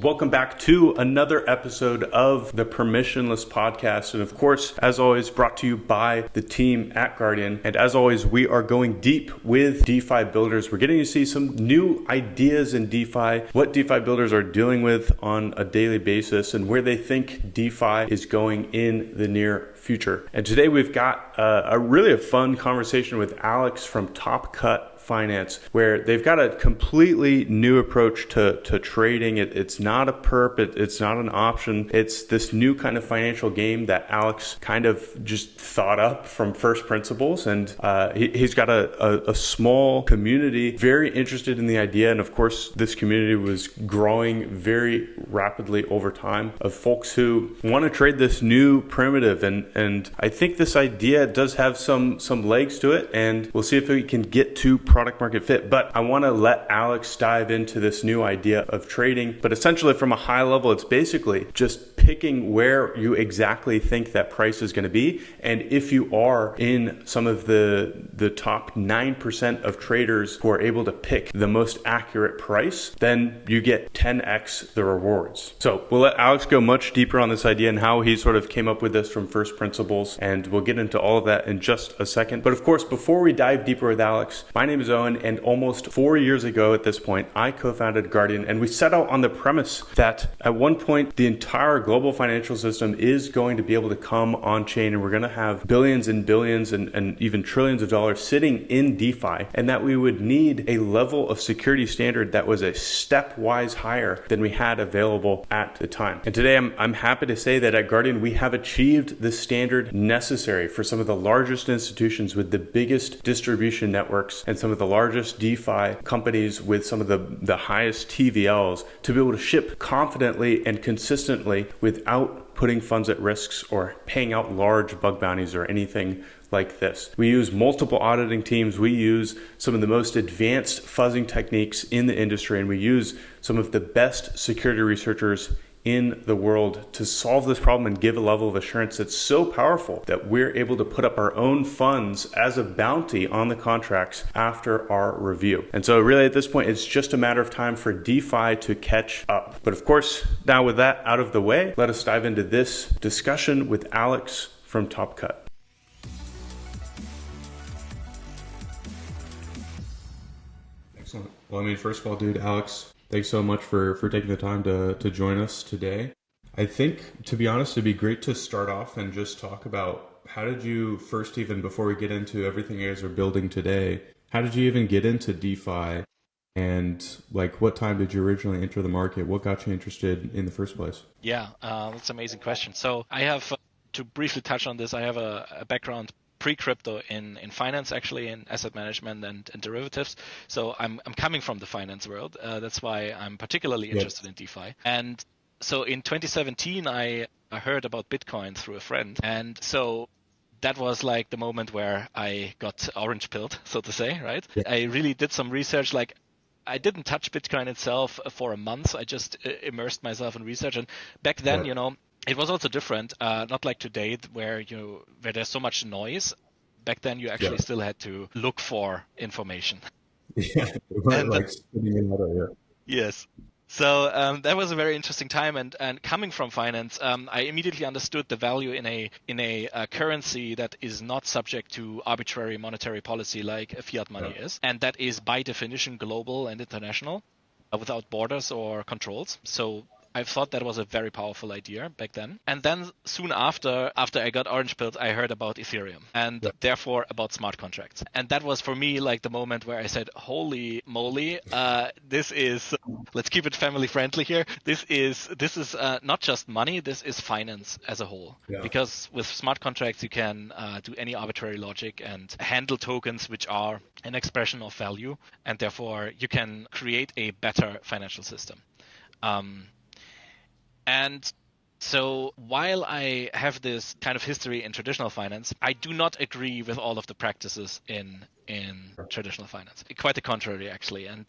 Welcome back to another episode of the Permissionless podcast. And of course, as always, brought to you by the team at Guardian. And as always, we are going deep with DeFi builders. We're getting to see some new ideas in DeFi, what DeFi builders are dealing with on a daily basis, and where they think DeFi is going in the near future. And today we've got a really fun conversation with Alex from TopCut Finance, where they've got a completely new approach to trading. It's not a perp, it's not an option. It's this new kind of financial game that Alex kind of just thought up from first principles. And he's got a small community very interested in the idea. And of course, this community was growing very rapidly over time of folks who want to trade this new primitive. And I think this idea does have some legs to it. And we'll see if we can get to product market fit. But I want to let Alex dive into this new idea of trading. But essentially from a high level, it's basically just picking where you exactly think that price is going to be. And if you are in some of the top 9% of traders who are able to pick the most accurate price, then you get 10x the rewards. So we'll let Alex go much deeper on this idea and how he sort of came up with this from first principles. And we'll get into all of that in just a second. But of course, before we dive deeper with Alex, my name is Owen. And almost 4 years ago at this point, I co-founded Guardian, and we set out on the premise that at one point, the entire global financial system is going to be able to come on chain, and we're going to have billions and billions and even trillions of dollars sitting in DeFi, and that we would need a level of security standard that was a stepwise higher than we had available at the time. And today, I'm happy to say that at Guardian, we have achieved the standard necessary for some of the largest institutions with the biggest distribution networks and some of the largest DeFi companies with some of the highest TVLs to be able to ship confidently and consistently without putting funds at risks or paying out large bug bounties or anything like this. We use multiple auditing teams. We use some of the most advanced fuzzing techniques in the industry, and we use some of the best security researchers in the world to solve this problem and give a level of assurance that's so powerful that we're able to put up our own funds as a bounty on the contracts after our review. And so really at this point, it's just a matter of time for DeFi to catch up. But of course, now with that out of the way, let us dive into this discussion with Alex from TopCut. Excellent. Well, I mean, first of all, dude, Alex, thanks so much for taking the time to join us today. I think, to be honest, it'd be great to start off and just talk about how did you first, even before we get into everything you guys are building today, how did you even get into DeFi? And like, what time did you originally enter the market? What got you interested in the first place? Yeah, that's an amazing question. So I have, to briefly touch on this, I have a background pre-crypto in finance, actually, in asset management and derivatives. So I'm coming from the finance world. That's why I'm particularly interested in DeFi. And so in 2017, I heard about Bitcoin through a friend. And so that was like the moment where I got orange pilled, so to say, right? Yeah. I really did some research. Like, I didn't touch Bitcoin itself for a month. I just immersed myself in research. And back then, it was also different, not like today where there's so much noise. Back then, you actually still had to look for information. Yeah, Yes. So that was a very interesting time, and coming from finance, I immediately understood the value in a currency that is not subject to arbitrary monetary policy like fiat money is, and that is by definition global and international, without borders or controls. So I thought that was a very powerful idea back then. And then soon after I got orange pilled, I heard about Ethereum and therefore about smart contracts. And that was for me like the moment where I said, holy moly, this is, let's keep it family friendly here. This is not just money, this is finance as a whole. Yeah. Because with smart contracts, you can do any arbitrary logic and handle tokens which are an expression of value. And therefore you can create a better financial system. And so while I have this kind of history in traditional finance, I do not agree with all of the practices in traditional finance. Quite the contrary, actually. And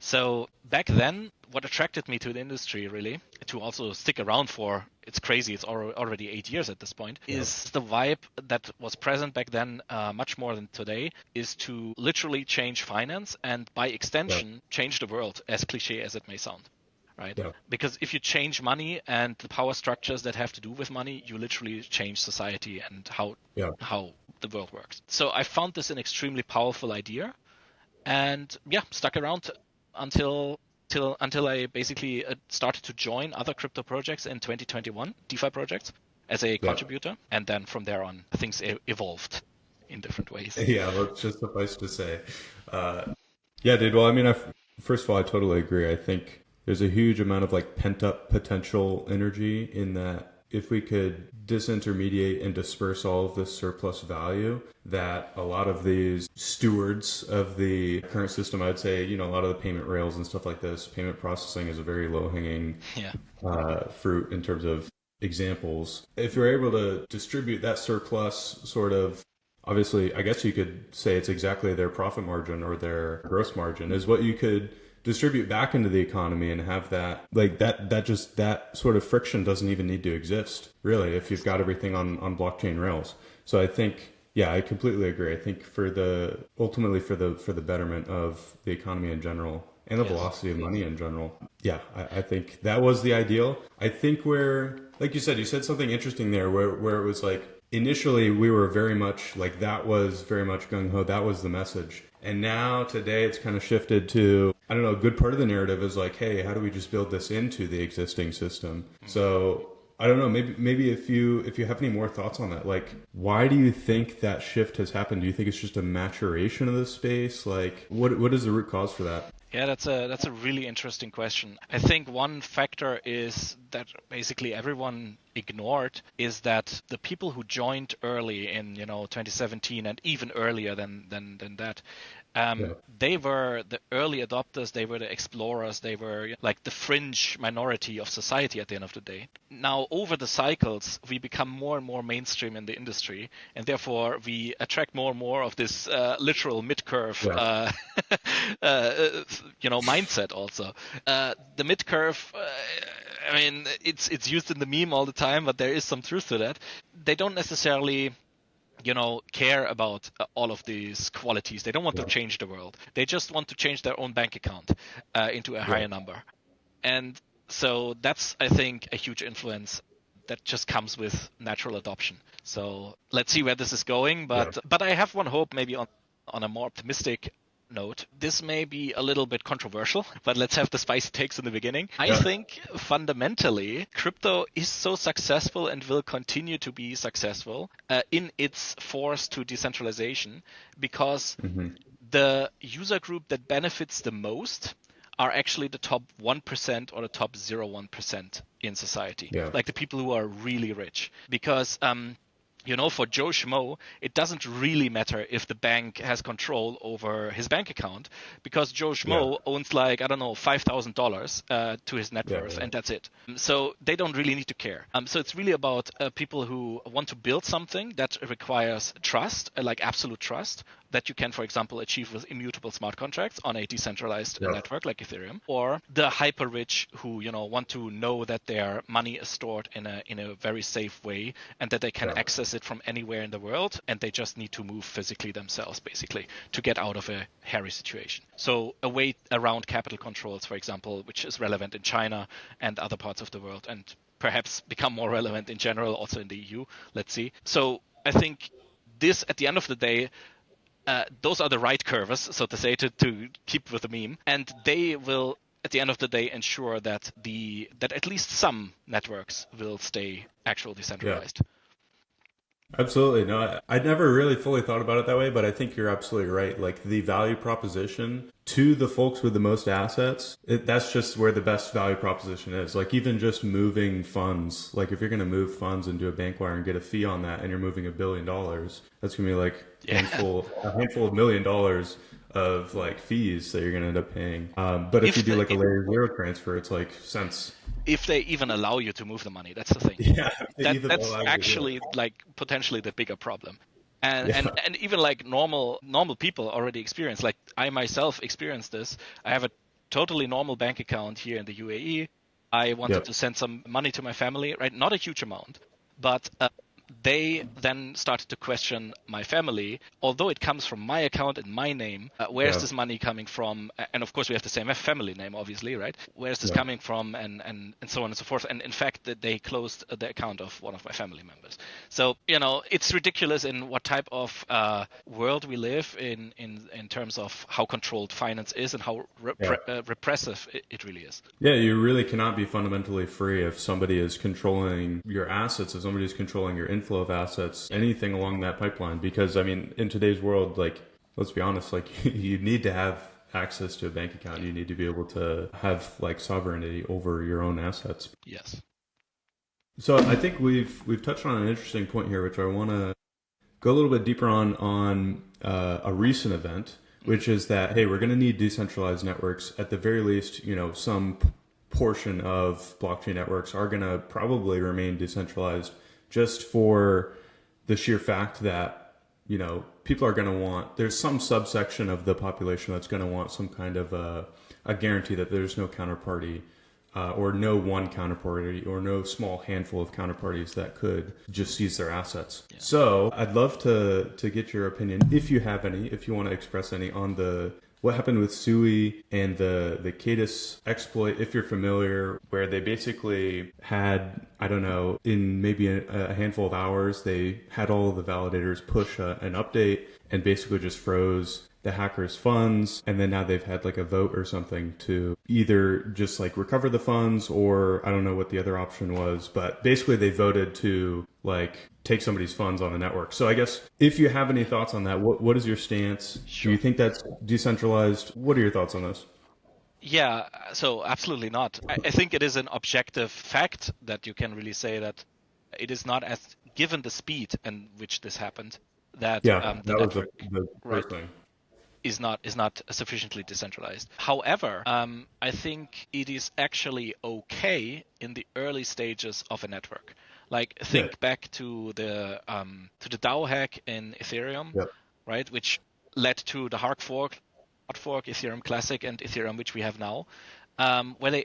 so back then, what attracted me to the industry, really, to also stick around for, it's crazy, it's already 8 years at this point, is the vibe that was present back then, much more than today, is to literally change finance and by extension, change the world, as cliche as it may sound. right? Yeah. Because if you change money and the power structures that have to do with money, you literally change society and how the world works. So I found this an extremely powerful idea, and stuck around until I basically started to join other crypto projects in 2021, DeFi projects, as a contributor, and then from there on things evolved in different ways. Yeah, let's just suffice to say. Yeah, dude. Well, I mean, first of all, I totally agree. I think there's a huge amount of like pent up potential energy in that. If we could disintermediate and disperse all of this surplus value that a lot of these stewards of the current system, I'd say, a lot of the payment rails and stuff like this, payment processing is a very low hanging fruit in terms of examples. If you're able to distribute that surplus sort of, obviously, I guess you could say it's exactly their profit margin or their gross margin is what you could distribute back into the economy and have that, like that sort of friction doesn't even need to exist, really, if you've got everything on blockchain rails. So I think, I completely agree. I think ultimately for the betterment of the economy in general and the velocity of money in general. Yeah, I think that was the ideal. I think like you said something interesting there where it was like, initially we were very much like, that was very much gung-ho, that was the message. And now today it's kind of shifted to, I don't know, a good part of the narrative is like, hey, how do we just build this into the existing system? So I don't know, maybe if you have any more thoughts on that, like, why do you think that shift has happened? Do you think it's just a maturation of the space? Like, what is the root cause for that? Yeah, that's a really interesting question. I think one factor is that basically everyone ignored is that the people who joined early in 2017 and even earlier than that, they were the early adopters, they were the explorers, they were like the fringe minority of society at the end of the day. Now, over the cycles, we become more and more mainstream in the industry, and therefore we attract more and more of this literal mid-curve mindset also. The mid-curve, I mean, it's used in the meme all the time, but there is some truth to that. They don't necessarily care about all of these qualities. They don't want to change the world. They just want to change their own bank account into a higher number. And so that's, I think, a huge influence that just comes with natural adoption. So let's see where this is going. But I have one hope, maybe on a more optimistic note. This may be a little bit controversial, but let's have the spicy takes in the beginning. I think fundamentally crypto is so successful and will continue to be successful in its force to decentralization because the user group that benefits the most are actually the top 1% or the top 0.1% in society, like the people who are really rich. Because for Joe Schmo, it doesn't really matter if the bank has control over his bank account because Joe Schmo owns like, I don't know, $5,000 to his net worth, and that's it. So they don't really need to care. So it's really about people who want to build something that requires trust, like absolute trust, that you can, for example, achieve with immutable smart contracts on a decentralized network like Ethereum, or the hyper rich who want to know that their money is stored in a very safe way and that they can access it from anywhere in the world, and they just need to move physically themselves, basically, to get out of a hairy situation. So a way around capital controls, for example, which is relevant in China and other parts of the world, and perhaps become more relevant in general also in the EU. Let's see. So I think this, at the end of the day, those are the right curves, so to say, to keep with the meme, and they will, at the end of the day, ensure that at least some networks will stay actually decentralized. Absolutely. No, I never really fully thought about it that way, but I think you're absolutely right. Like the value proposition to the folks with the most assets, that's just where the best value proposition is. Like even just moving funds, like if you're going to move funds and do a bank wire and get a fee on that and you're moving $1 billion, that's going to be like a handful of $1 million of like fees that you're going to end up paying. But if you do like a layer 0 transfer, it's like cents. If they even allow you to move the money, that's the thing. Yeah, that's actually like potentially the bigger problem. And even like normal people already experience, like I myself experienced this. I have a totally normal bank account here in the UAE. I wanted to send some money to my family, right? Not a huge amount, but they then started to question my family, although it comes from my account in my name. Where's this money coming from? And of course, we have the same family name, obviously, right? Where's this coming from? And so on and so forth. And in fact, they closed the account of one of my family members. So, it's ridiculous in what type of world we live in terms of how controlled finance is and how repressive it really is. Yeah, you really cannot be fundamentally free if somebody is controlling your assets, if somebody is controlling your inflow of assets, anything along that pipeline. Because, I mean, in today's world, like, let's be honest, like, you need to have access to a bank account. You need to be able to have, like, sovereignty over your own assets. Yes. So I think we've touched on an interesting point here, which I want to go a little bit deeper on a recent event, which is that, hey, we're going to need decentralized networks. At the very least, some portion of blockchain networks are going to probably remain decentralized, just for the sheer fact that, people are going to want, there's some subsection of the population that's going to want some kind of a guarantee that there's no counterparty, or no one counterparty, or no small handful of counterparties that could just seize their assets. Yeah. So I'd love to get your opinion, if you have any, if you want to express any, on what happened with Sui and the Cadus exploit, if you're familiar, where they basically had, I don't know, in maybe a handful of hours, they had all of the validators push an update and basically just froze the hackers' funds. And then now they've had like a vote or something to either just like recover the funds, or I don't know what the other option was, but basically they voted to like take somebody's funds on the network. So I guess if you have any thoughts on that, what is your stance? Sure. Do you think that's decentralized? What are your thoughts on this? Yeah, so absolutely not. I think it is an objective fact that you can really say that it is not, as given the speed in which this happened, that that was the first thing. Is not sufficiently decentralized. However, I think it is actually okay in the early stages of a network. Like think back to the DAO hack in Ethereum, right, which led to the hard fork, Ethereum Classic, and Ethereum, which we have now, where they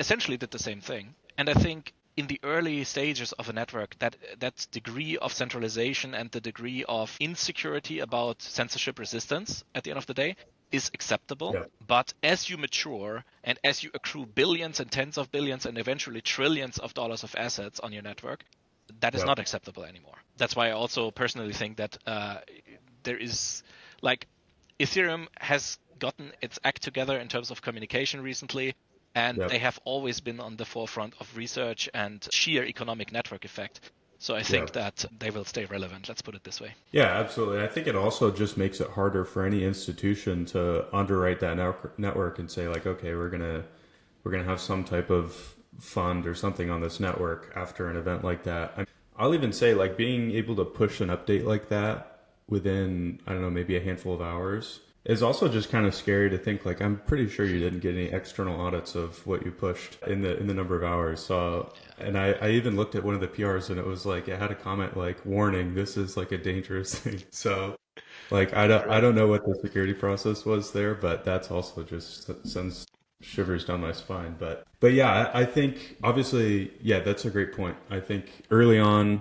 essentially did the same thing. And I think in the early stages of a network, that degree of centralization and the degree of insecurity about censorship resistance at the end of the day is acceptable. Yeah. But as you mature and as you accrue billions and tens of billions and eventually trillions of dollars of assets on your network, that is not acceptable anymore. That's why I also personally think that there is, like, Ethereum has gotten its act together in terms of communication recently. And they have always been on the forefront of research and sheer economic network effect. So I think that they will stay relevant. Let's put it this way. Yeah, absolutely. I think it also just makes it harder for any institution to underwrite that network and say like, okay, we're gonna have some type of fund or something on this network after an event like that. I'll even say like being able to push an update like that within, I don't know, maybe a handful of hours. It's also just kind of scary to think, like, I'm pretty sure you didn't get any external audits of what you pushed in the number of hours. So, and I even looked at one of the PRs and it was like, it had a comment like, warning, this is like a dangerous thing. So like, I don't know what the security process was there, but that's also just sends shivers down my spine. But yeah, I think obviously, that's a great point. I think early on,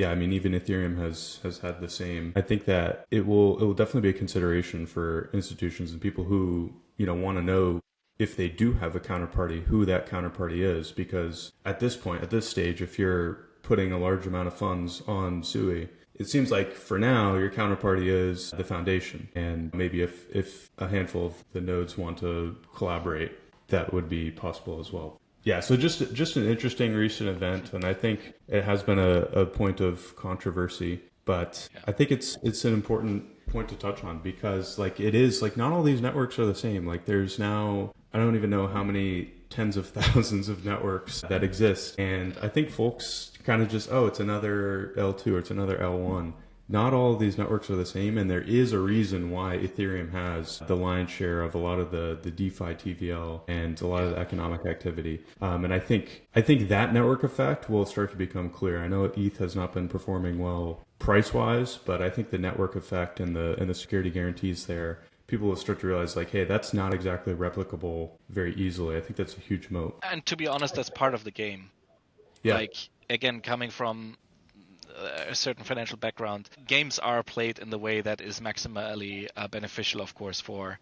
I mean, even Ethereum has had the same. I think that it will definitely be a consideration for institutions and people who, want to know if they do have a counterparty, who that counterparty is. Because at this point, at this stage, if you're putting a large amount of funds on Sui, it seems like for now, your counterparty is the foundation. And maybe if a handful of the nodes want to collaborate, that would be possible as well. Yeah, so just an interesting recent event, and I think it has been a point of controversy, but I think it's an important point to touch on because like it is like not all these networks are the same. Like there's now, I don't even know how many tens of thousands of networks that exist, and I think folks kind of just, it's another L2 or it's another L1. Not all of these networks are the same, and there is a reason why Ethereum has the lion's share of a lot of the DeFi TVL and a lot of the economic activity. And I think that network effect will start to become clear. I know ETH has not been performing well price-wise, but I think the network effect and the security guarantees there, people will start to realize like, hey, that's not exactly replicable very easily. I think that's a huge moat. And to be honest, that's part of the game. Yeah. Like, again, coming from a certain financial background, games are played in the way that is maximally beneficial, of course, for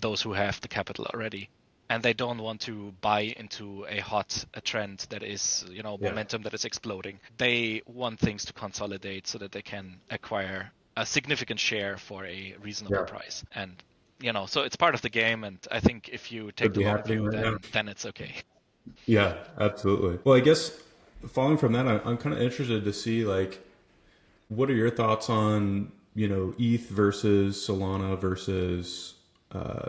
those who have the capital already. And they don't want to buy into a trend that is, momentum that is exploding. They want things to consolidate so that they can acquire a significant share for a reasonable price. And, so it's part of the game. And I think if you take the long view, then it's okay. Yeah, absolutely. Well, I guess following from that, I'm kind of interested to see, like, what are your thoughts on, ETH versus Solana versus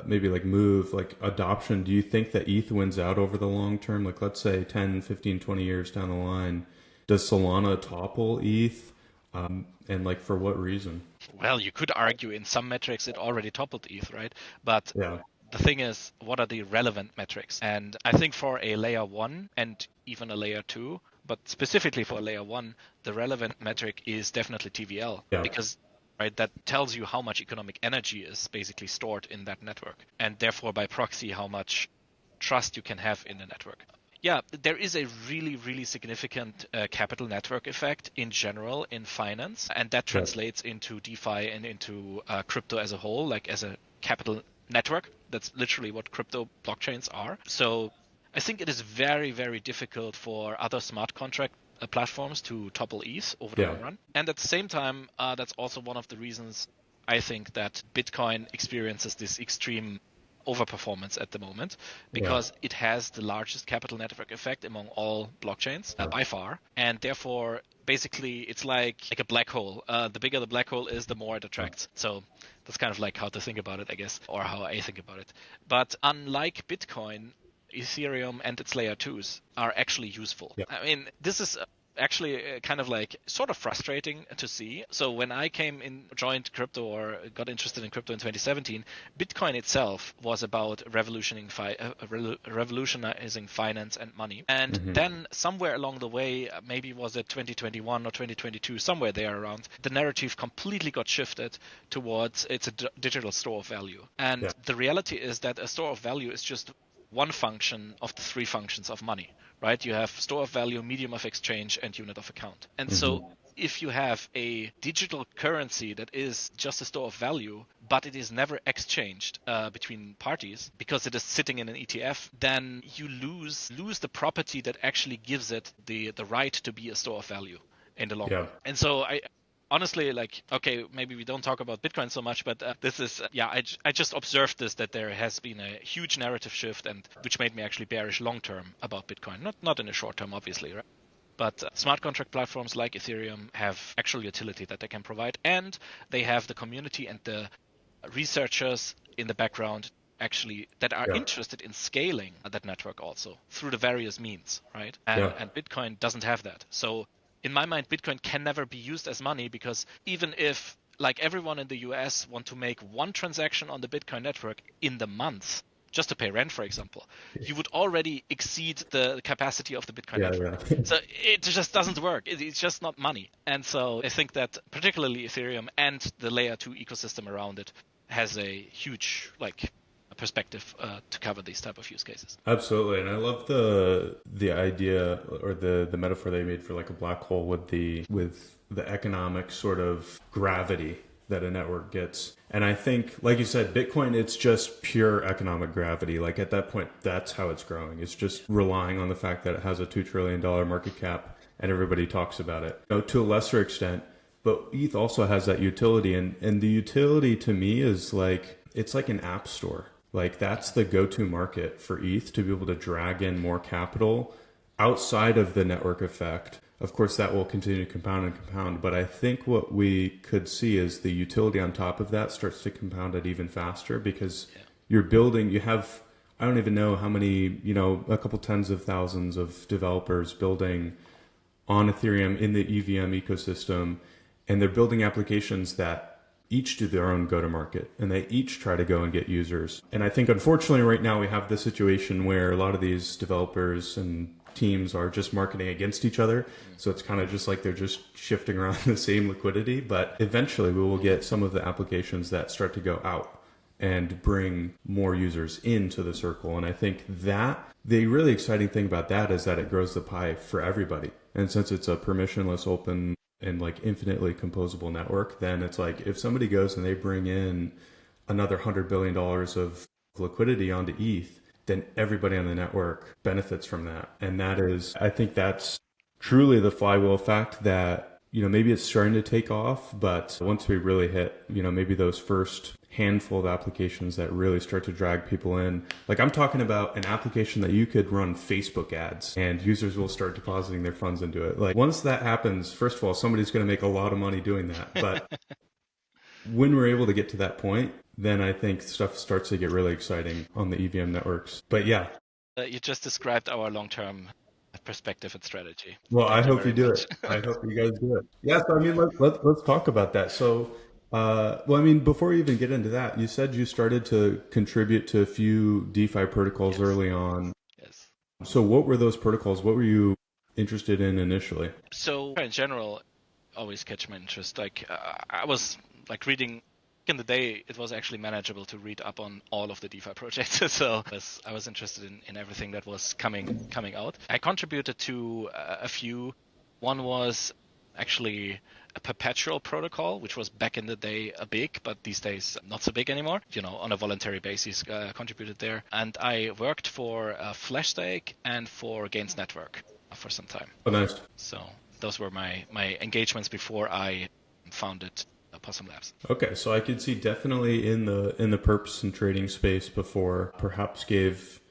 maybe like Move, like adoption? Do you think that ETH wins out over the long term? Like, let's say 10, 15, 20 years down the line, does Solana topple ETH? And like, for what reason? Well, you could argue in some metrics it already toppled ETH, right? But the thing is, what are the relevant metrics? And I think for a layer 1 and even a layer 2, but specifically for a layer 1, the relevant metric is definitely TVL, because that tells you how much economic energy is basically stored in that network, and therefore by proxy how much trust you can have in the network. Yeah, there is a really, really significant capital network effect in general in finance, and that translates into DeFi and into crypto as a whole, like as a capital network. That's literally what crypto blockchains are. So I think it is very, very difficult for other smart contract platforms to topple ETH over the long run. And at the same time, that's also one of the reasons I think that Bitcoin experiences this extreme overperformance at the moment, because it has the largest capital network effect among all blockchains by far. And therefore, basically, it's like a black hole. The bigger the black hole is, the more it attracts. So that's kind of like how to think about it, I guess, or how I think about it. But unlike Bitcoin, Ethereum and its layer 2s are actually useful. I mean, this is actually kind of like sort of frustrating to see. So when I joined crypto or got interested in crypto in 2017, Bitcoin itself was about revolutionizing finance and money. And then somewhere along the way, maybe was it 2021 or 2022, somewhere there around, the narrative completely got shifted towards it's a digital store of value. And the reality is that a store of value is just one function of the three functions of money, right? You have store of value, medium of exchange, and unit of account. And so if you have a digital currency that is just a store of value, but it is never exchanged between parties because it is sitting in an ETF, then you lose the property that actually gives it the right to be a store of value in the long run. And so honestly, like, okay, maybe we don't talk about Bitcoin so much, but this is, I just observed that there has been a huge narrative shift, and which made me actually bearish long-term about Bitcoin. Not in the short term, obviously, right? But smart contract platforms like Ethereum have actual utility that they can provide, and they have the community and the researchers in the background actually that are interested in scaling that network also through the various means, right? And Bitcoin doesn't have that. So in my mind, Bitcoin can never be used as money, because even if, like, everyone in the US want to make one transaction on the Bitcoin network in the month, just to pay rent, for example, you would already exceed the capacity of the Bitcoin network. So it just doesn't work. It's just not money. And so I think that particularly Ethereum and the layer 2 ecosystem around it has a huge, perspective to cover these type of use cases. Absolutely. And I love the idea or the metaphor they made for like a black hole with the economic sort of gravity that a network gets. And I think, like you said, Bitcoin, it's just pure economic gravity. Like at that point, that's how it's growing. It's just relying on the fact that it has a $2 trillion market cap and everybody talks about it. To a lesser extent, but ETH also has that utility. And the utility to me is like, it's like an app store. Like that's the go-to market for ETH to be able to drag in more capital outside of the network effect. Of course, that will continue to compound and compound. But I think what we could see is the utility on top of that starts to compound it even faster, because you're building, you have, I don't even know how many, a couple tens of thousands of developers building on Ethereum in the EVM ecosystem. And they're building applications that each do their own go-to-market, and they each try to go and get users. And I think, unfortunately, right now we have this situation where a lot of these developers and teams are just marketing against each other. So it's kind of just like they're just shifting around the same liquidity. But eventually we will get some of the applications that start to go out and bring more users into the circle. And I think that the really exciting thing about that is that it grows the pie for everybody. And since it's a permissionless, open, and like infinitely composable network, then it's like if somebody goes and they bring in another $100 billion of liquidity onto ETH, then everybody on the network benefits from that. And that is, I think that's truly the flywheel effect that, maybe it's starting to take off, but once we really hit, maybe those first handful of applications that really start to drag people in, like I'm talking about an application that you could run Facebook ads and users will start depositing their funds into it. Like once that happens, first of all, somebody's going to make a lot of money doing that. But when we're able to get to that point, then I think stuff starts to get really exciting on the EVM networks. But yeah. You just described our long-term perspective and strategy. Well, Thank I hope you very do much. it. I hope you guys do it. Yeah, so I mean, let's talk about that. So, before we even get into that, you said you started to contribute to a few DeFi protocols early on. Yes. So what were those protocols? What were you interested in initially? So in general, always catch my interest. Like I was like reading. In the day, it was actually manageable to read up on all of the DeFi projects. So I was interested in everything that was coming out. I contributed to a few. One was actually a perpetual protocol, which was back in the day big, but these days not so big anymore. On a voluntary basis, contributed there. And I worked for Flashstake and for Gains Network for some time. Oh, nice. So those were my engagements before I founded Possum Labs. Okay, so I could see definitely in the perps and trading space before, perhaps gave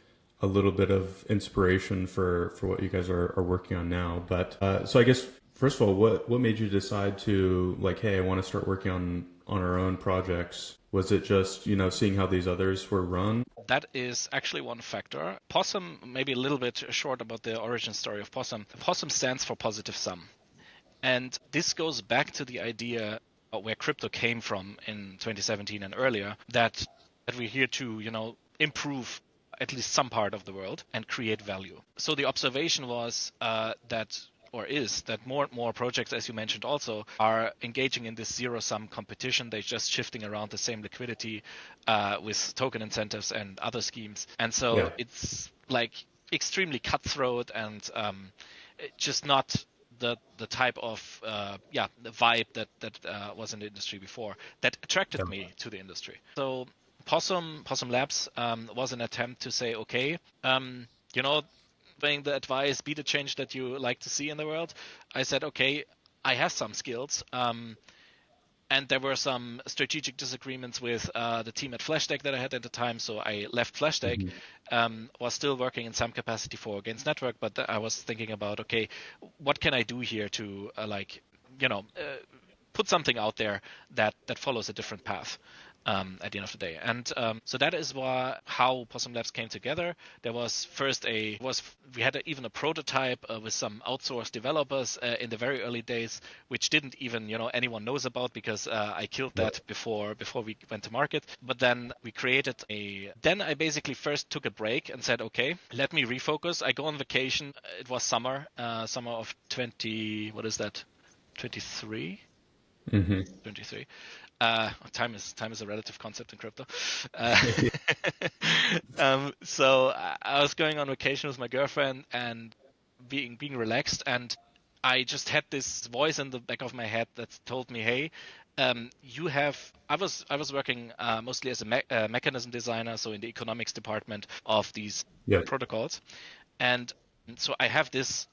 a little bit of inspiration for what you guys are working on now. But so I guess first of all, what made you decide to like, hey, I want to start working on our own projects? Was it just seeing how these others were run? That is actually one factor. Possum, maybe a little bit short about the origin story of Possum. Possum stands for positive sum, and this goes back to the idea where crypto came from in 2017 and earlier, that we're here to, improve at least some part of the world and create value. So the observation was that more and more projects, as you mentioned also, are engaging in this zero-sum competition. They're just shifting around the same liquidity with token incentives and other schemes. And so it's like extremely cutthroat and just not the type of the vibe that was in the industry before that attracted me to the industry. So Possum Labs was an attempt to say, okay, playing the advice, be the change that you like to see in the world. I said, okay, I have some skills. And there were some strategic disagreements with the team at Flashstake that I had at the time. So I left Flashstake, was still working in some capacity for Gains Network, but I was thinking about, okay, what can I do here to put something out there that follows a different path at the end of the day. And so that is how Possum Labs came together. There was first we had even a prototype with some outsourced developers in the very early days, which didn't even anyone knows about because I killed that before we went to market. But then we created then I basically first took a break and said, okay, let me refocus. I go on vacation. It was summer of 23. 23. Time is a relative concept in crypto. So I was going on vacation with my girlfriend and being relaxed, and I just had this voice in the back of my head that told me, hey, I was working mostly as a mechanism designer, so in the economics department of these protocols, and so I have this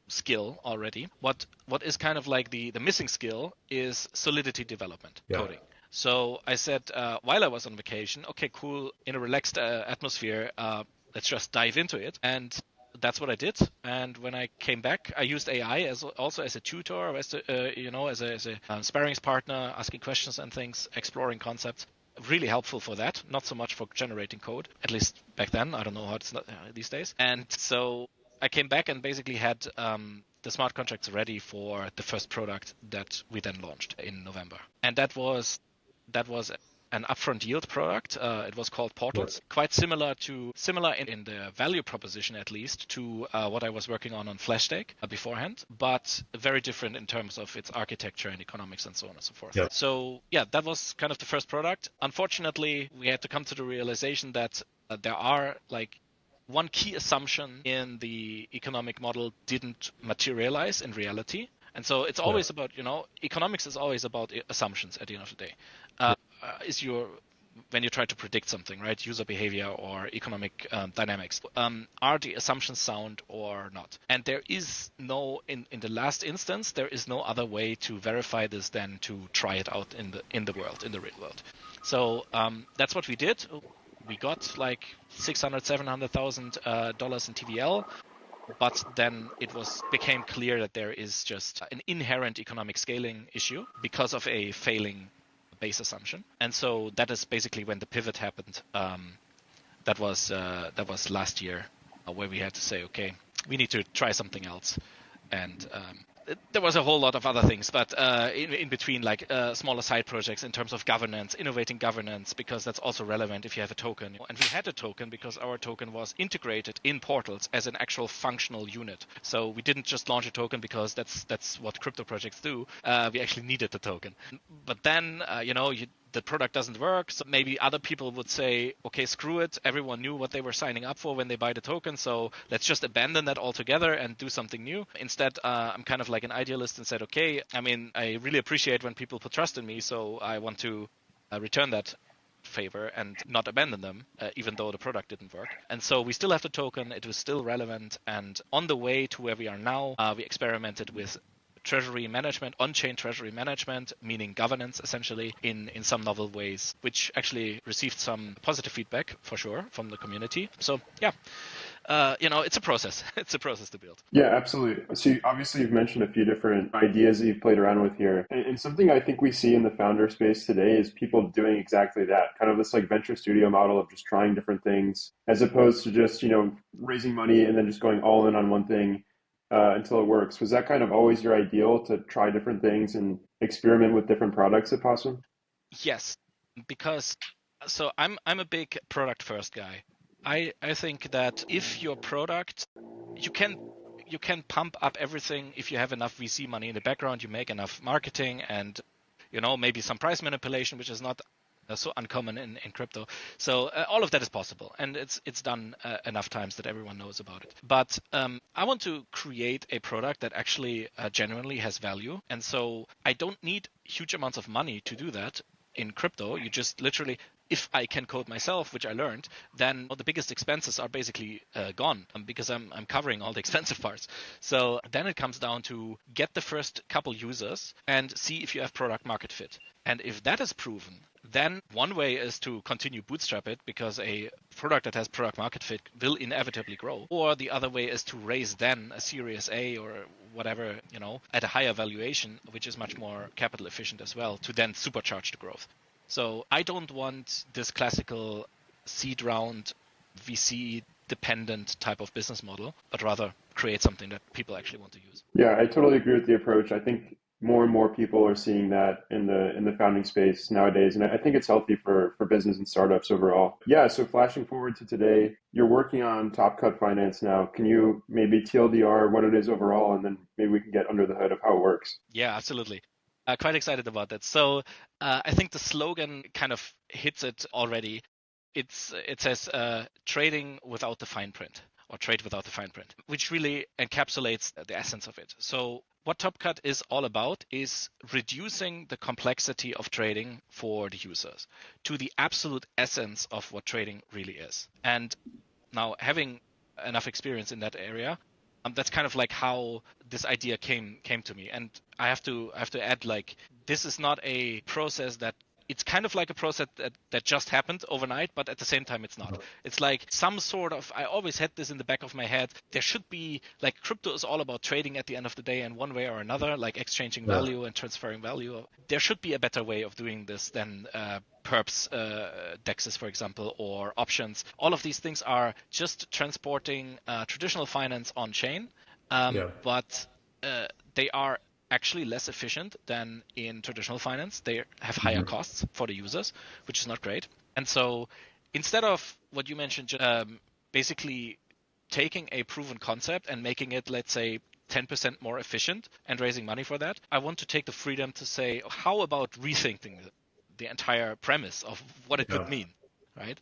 skill already. What is kind of like the missing skill is solidity development, coding. So I said while I was on vacation, okay, cool, in a relaxed atmosphere, let's just dive into it. And that's what I did. And when I came back, I used AI also as a tutor, as a sparring partner, asking questions and things, exploring concepts. Really helpful for that, not so much for generating code, at least back then. I don't know how it's not, these days. And so I came back and basically had the smart contracts ready for the first product that we then launched in November. And that was an upfront yield product. It was called Portals, quite similar in the value proposition, at least, to what I was working on Flashstake beforehand, but very different in terms of its architecture and economics and so on and so forth. Yeah. So yeah, that was kind of the first product. Unfortunately, we had to come to the realization that there are like one key assumption in the economic model didn't materialize in reality. And so it's always about, economics is always about assumptions at the end of the day. When you try to predict something, right, user behavior or economic dynamics, are the assumptions sound or not? And there is no, in the last instance, there is no other way to verify this than to try it out in the real world. So that's what we did. We got like $600,000-$700,000 in TVL. But then it became clear that there is just an inherent economic scaling issue because of a failing base assumption. And so that is basically when the pivot happened. That was last year, where we had to say, okay, we need to try something else. And there was a whole lot of other things, but in between, like smaller side projects in terms of governance, innovating governance, because that's also relevant if you have a token. And we had a token because our token was integrated in Portals as an actual functional unit. So we didn't just launch a token because that's what crypto projects do. We actually needed the token. But then, the product doesn't work. So maybe other people would say, okay, screw it. Everyone knew what they were signing up for when they buy the token. So let's just abandon that altogether and do something new. Instead, I'm kind of like an idealist and said, okay, I mean, I really appreciate when people put trust in me. So I want to return that favor and not abandon them, even though the product didn't work. And so we still have the token. It was still relevant. And on the way to where we are now, we experimented with treasury management, on-chain treasury management, meaning governance essentially in some novel ways, which actually received some positive feedback for sure from the community. So yeah, it's a process. It's a process to build. Yeah, absolutely. So obviously you've mentioned a few different ideas that you've played around with here. And something I think we see in the founder space today is people doing exactly that, kind of this like venture studio model of just trying different things as opposed to just, raising money and then just going all in on one thing until it works. Was that kind of always your ideal, to try different things and experiment with different products at Possum? Yes, because so I'm a big product first guy. I think that if your product, you can pump up everything if you have enough VC money in the background, you make enough marketing and maybe some price manipulation, which is not so uncommon in crypto. So all of that is possible, and it's done enough times that everyone knows about it. But I want to create a product that actually genuinely has value, and so I don't need huge amounts of money to do that. In crypto, you just literally, if I can code myself, which I learned, then the biggest expenses are basically gone because I'm covering all the expensive parts. So then it comes down to get the first couple users and see if you have product market fit. And if that is proven, then one way is to continue bootstrap it because a product that has product market fit will inevitably grow. Or the other way is to raise then a Series A or whatever, at a higher valuation, which is much more capital efficient as well, to then supercharge the growth. So I don't want this classical seed round VC dependent type of business model, but rather create something that people actually want to use. Yeah, I totally agree with the approach. I think more and more people are seeing that in the founding space nowadays, and I think it's healthy for business and startups overall. Yeah, so flashing forward to today, you're working on TopCut Finance now. Can you maybe TLDR what it is overall, and then maybe we can get under the hood of how it works? Yeah, absolutely. Quite excited about that. So I think the slogan kind of hits it already. It says trading without the fine print, or trade without the fine print, which really encapsulates the essence of it. So what TopCut is all about is reducing the complexity of trading for the users to the absolute essence of what trading really is. And now, having enough experience in that area, that's kind of like how this idea came to me. And I have to add, like, this is not a process that, it's kind of like a process that just happened overnight, but at the same time, it's not. It's like some sort of, I always had this in the back of my head. There should be, like, crypto is all about trading at the end of the day in one way or another, like exchanging value and transferring value. There should be a better way of doing this than perps, dexes, for example, or options. All of these things are just transporting traditional finance on chain, but they are actually less efficient than in traditional finance. They have higher costs for the users, which is not great. And so instead of what you mentioned, basically taking a proven concept and making it, let's say, 10% more efficient and raising money for that, I want to take the freedom to say, how about rethinking the entire premise of what it could mean, right?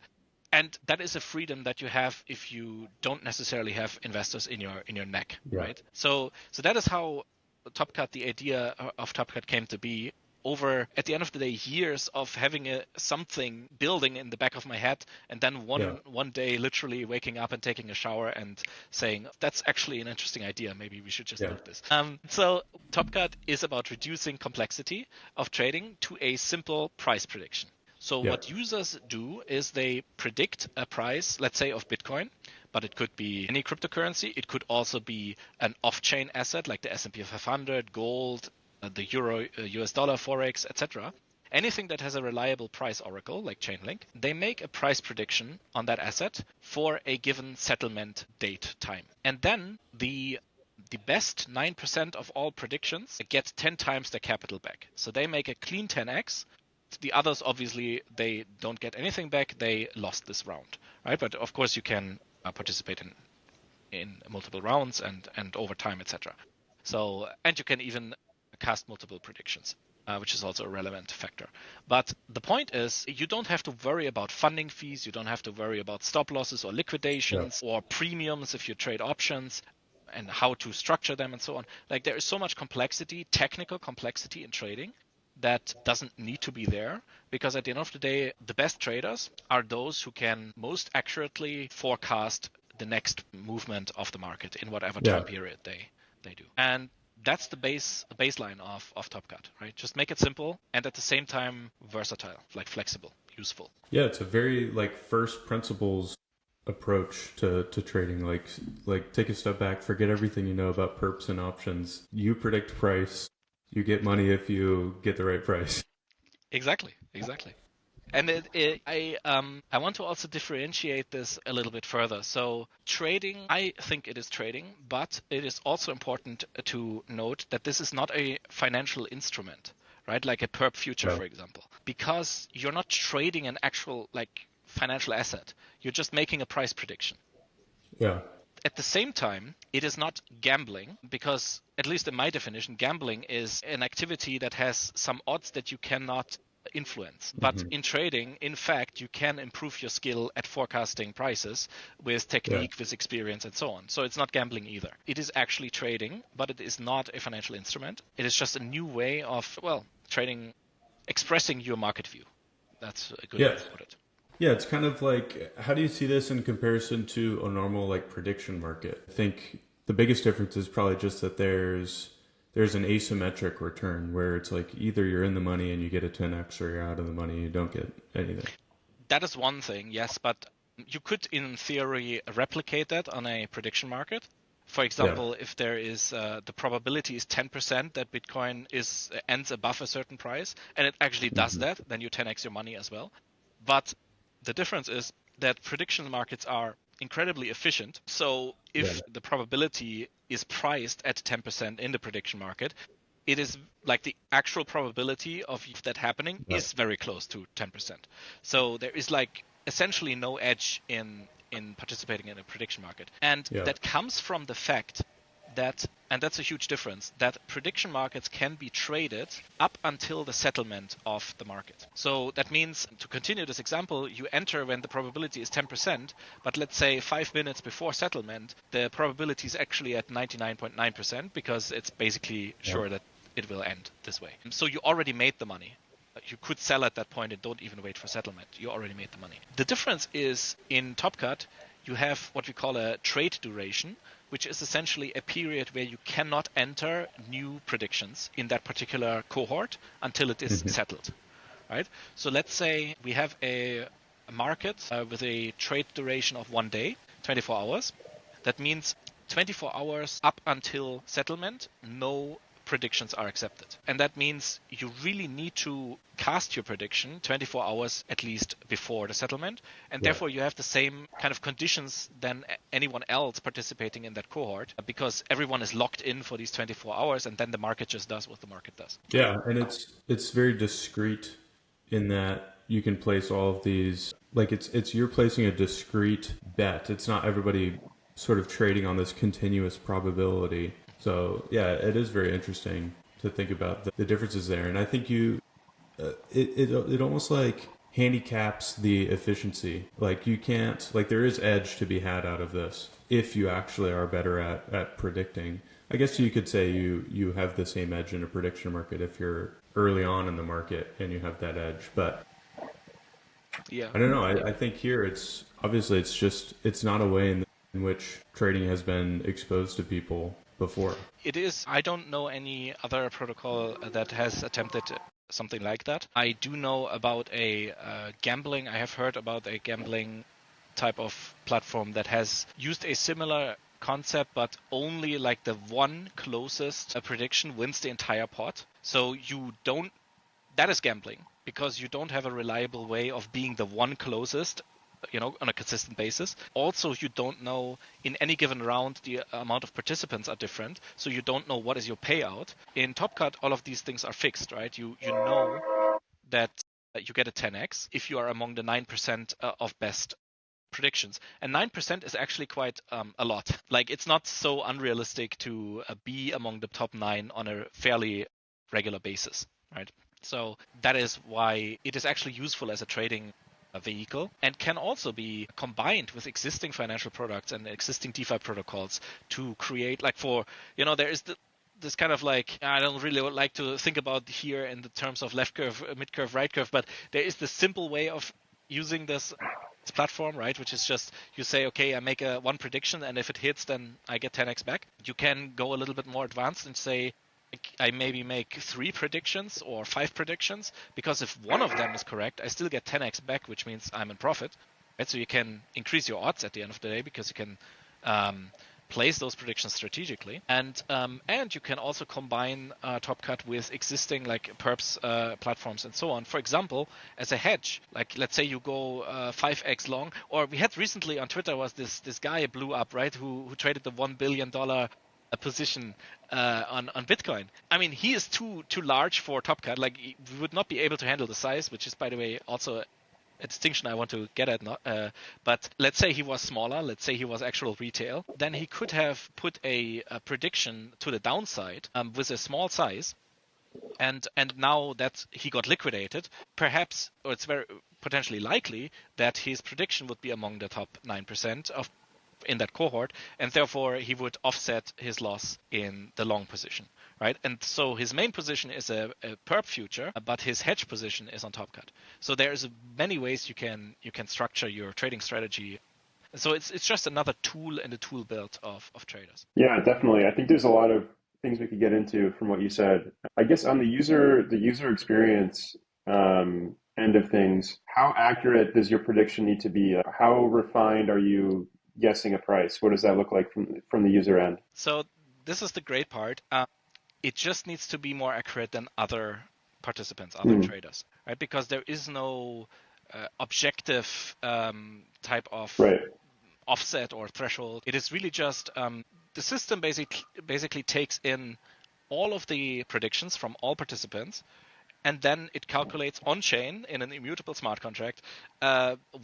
And that is a freedom that you have if you don't necessarily have investors in your neck, right? So that is how TopCut, the idea of TopCut came to be. Over, at the end of the day, years of having something building in the back of my head, and then one day literally waking up and taking a shower and saying, that's actually an interesting idea, maybe we should just build this. So TopCut is about reducing complexity of trading to a simple price prediction. So what users do is they predict a price, let's say of Bitcoin, but it could be any cryptocurrency. It could also be an off-chain asset like the S&P 500, gold, the euro, US dollar, forex, etc. Anything that has a reliable price oracle like Chainlink, they make a price prediction on that asset for a given settlement date time. And then the best 9% of all predictions get 10 times their capital back. So they make a clean 10x. The others, obviously, they don't get anything back. They lost this round, right? But of course, you can participate in multiple rounds and over time, etc. So, and you can even cast multiple predictions, which is also a relevant factor. But the point is, you don't have to worry about funding fees. You don't have to worry about stop losses or liquidations or premiums if you trade options, and how to structure them and so on. Like, there is so much complexity, technical complexity in trading, that doesn't need to be there, because at the end of the day, the best traders are those who can most accurately forecast the next movement of the market in whatever time period they do. And that's the baseline of TopCut, right? Just make it simple and at the same time versatile, like flexible, useful. Yeah, it's a very like first principles approach to trading. Like take a step back, forget everything you know about perps and options. You predict price. You get money if you get the right price. Exactly. And I want to also differentiate this a little bit further. So trading, I think it is trading, but it is also important to note that this is not a financial instrument, right? Like a perp future, for example, because you're not trading an actual like financial asset. You're just making a price prediction. Yeah. At the same time, it is not gambling, because at least in my definition, gambling is an activity that has some odds that you cannot influence. But in trading, in fact, you can improve your skill at forecasting prices with technique, with experience, and so on. So it's not gambling either. It is actually trading, but it is not a financial instrument. It is just a new way of, trading, expressing your market view. That's a good way to put it. Yeah, it's kind of like, how do you see this in comparison to a normal like prediction market? I think the biggest difference is probably just that there's an asymmetric return where it's like either you're in the money and you get a 10x, or you're out of the money and you don't get anything. That is one thing, yes, but you could in theory replicate that on a prediction market. For example, if there is the probability is 10% that Bitcoin ends above a certain price, and it actually does that, then you 10x your money as well. But the difference is that prediction markets are incredibly efficient. So if the probability is priced at 10% in the prediction market, it is like the actual probability of that happening is very close to 10%. So there is like essentially no edge in participating in a prediction market. And that comes from the fact that, and that's a huge difference, that prediction markets can be traded up until the settlement of the market. So that means, to continue this example, you enter when the probability is 10%, but let's say 5 minutes before settlement, the probability is actually at 99.9% because it's basically sure that it will end this way. So you already made the money. You could sell at that point and don't even wait for settlement. You already made the money. The difference is in TopCut, you have what we call a trade duration, which is essentially a period where you cannot enter new predictions in that particular cohort until it is settled, right? So let's say we have a market with a trade duration of 1 day, 24 hours. That means 24 hours up until settlement, no predictions are accepted. And that means you really need to cast your prediction 24 hours at least before the settlement. And therefore you have the same kind of conditions than anyone else participating in that cohort, because everyone is locked in for these 24 hours and then the market just does what the market does. Yeah, and it's very discrete in that you can place all of these, like it's you're placing a discrete bet. It's not everybody sort of trading on this continuous probability. So yeah, it is very interesting to think about the differences there. And I think it almost like handicaps the efficiency. Like you can't, like there is edge to be had out of this if you actually are better at predicting. I guess you could say you have the same edge in a prediction market if you're early on in the market and you have that edge. But yeah, I don't know. I think here it's obviously it's not a way in which trading has been exposed to people before. It is. I don't know any other protocol that has attempted something like that. I do know about a gambling. I have heard about a gambling type of platform that has used a similar concept, but only like the one closest prediction wins the entire pot. So that is gambling, because you don't have a reliable way of being the one closest, on a consistent basis. Also, you don't know in any given round, the amount of participants are different. So you don't know what is your payout. In TopCut, all of these things are fixed, right? You know that you get a 10x if you are among the 9% of best predictions. And 9% is actually quite a lot. Like, it's not so unrealistic to be among the top 9 on a fairly regular basis, right? So that is why it is actually useful as a trading vehicle, and can also be combined with existing financial products and existing DeFi protocols to create, like, there is this kind of, like, I don't really like to think about here in the terms of left curve, mid curve, right curve, but there is the simple way of using this platform, right? Which is just, you say, okay, I make one prediction, and if it hits, then I get 10x back. You can go a little bit more advanced and say, I maybe make 3 predictions or 5 predictions, because if one of them is correct, I still get 10x back, which means I'm in profit. Right? So you can increase your odds at the end of the day, because you can place those predictions strategically, and you can also combine TopCut with existing, like, perps platforms and so on. For example, as a hedge, like, let's say you go 5x long, or we had recently on Twitter was this guy blew up, right, who traded the $1 billion position on Bitcoin. I mean, he is too large for TopCut. Like, we would not be able to handle the size, which is, by the way, also a distinction I want to get at. But let's say he was smaller. Let's say he was actual retail. Then he could have put a prediction to the downside with a small size. And now that he got liquidated, perhaps, or it's very potentially likely, that his prediction would be among the top 9% in that cohort, and therefore he would offset his loss in the long position, right? And so his main position is a perp future, but his hedge position is on TopCut. So there's many ways you can structure your trading strategy. So it's just another tool in the tool belt of traders. Yeah, definitely. I think there's a lot of things we could get into from what you said. I guess on the user experience end of things, how accurate does your prediction need to be? How refined are you guessing a price? What does that look like from the user end? So this is the great part. It just needs to be more accurate than other participants, other traders, right? Because there is no objective type of offset or threshold. It is really just the system basically takes in all of the predictions from all participants, and then it calculates on-chain in an immutable smart contract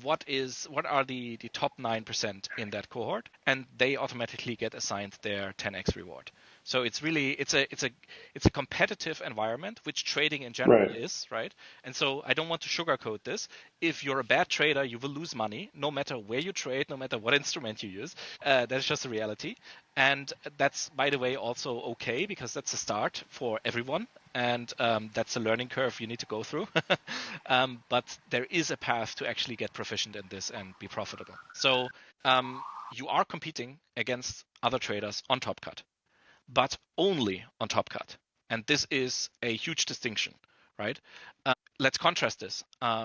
what are the top 9% in that cohort, and they automatically get assigned their 10x reward. So it's really it's a competitive environment, which trading in general is, right? And so I don't want to sugarcoat this. If you're a bad trader, you will lose money no matter where you trade, no matter what instrument you use. That's just a reality. And that's, by the way, also okay, because that's a start for everyone. And that's a learning curve you need to go through. But there is a path to actually get proficient in this and be profitable. So you are competing against other traders on TopCut, but only on TopCut. And this is a huge distinction, right? Let's contrast this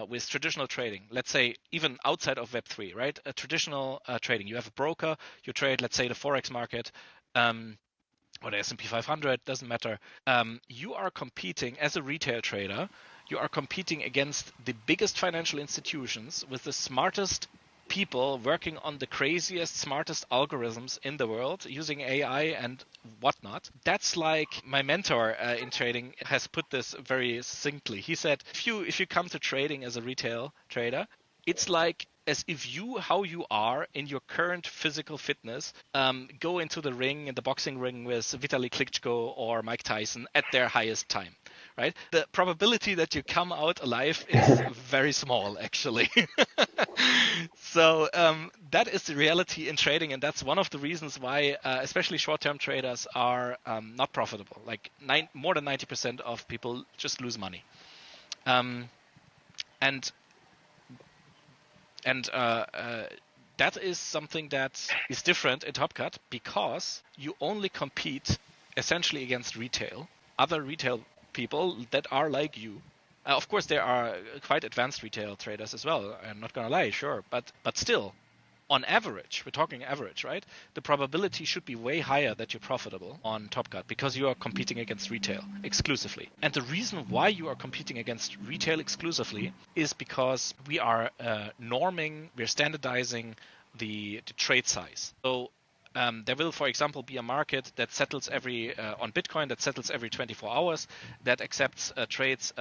with traditional trading. Let's say even outside of Web3, right? A traditional trading, you have a broker, you trade, let's say, the Forex market. or the S&P 500, doesn't matter. You are competing as a retail trader. You are competing against the biggest financial institutions with the smartest people working on the craziest, smartest algorithms in the world using AI and whatnot. That's like my mentor in trading has put this very succinctly. He said, if you come to trading as a retail trader, it's like as if how you are in your current physical fitness, go into the ring, in the boxing ring with Vitaly Klitschko or Mike Tyson at their highest time, right? The probability that you come out alive is very small, actually. So that is the reality in trading, and that's one of the reasons why, especially short-term traders, are not profitable. Like more than 90% of people just lose money. And that is something that is different in TopCut because you only compete essentially against other retail people that are like you. Of course, there are quite advanced retail traders as well. I'm not going to lie, sure. But still, on average, we're talking average, right? The probability should be way higher that you're profitable on TopCut because you are competing against retail exclusively. And the reason why you are competing against retail exclusively is because we are we're standardizing the trade size. So there will, for example, be a market that settles on Bitcoin that settles every 24 hours that accepts trades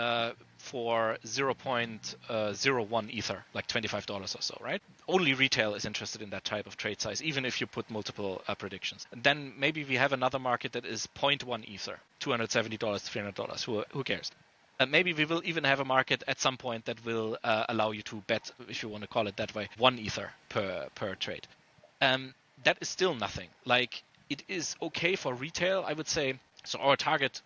for 0.01 Ether, like $25 or so, right? Only retail is interested in that type of trade size, even if you put multiple predictions. And then maybe we have another market that is 0.1 Ether, $270, $300. Who cares? Maybe we will even have a market at some point that will allow you to bet, if you want to call it that way, 1 Ether per trade. That is still nothing. Like, it is okay for retail, I would say. So our target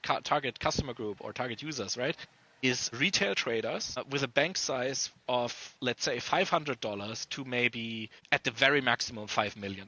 customer group or target users, right, is retail traders with a bank size of, let's say, $500 to maybe at the very maximum $5 million.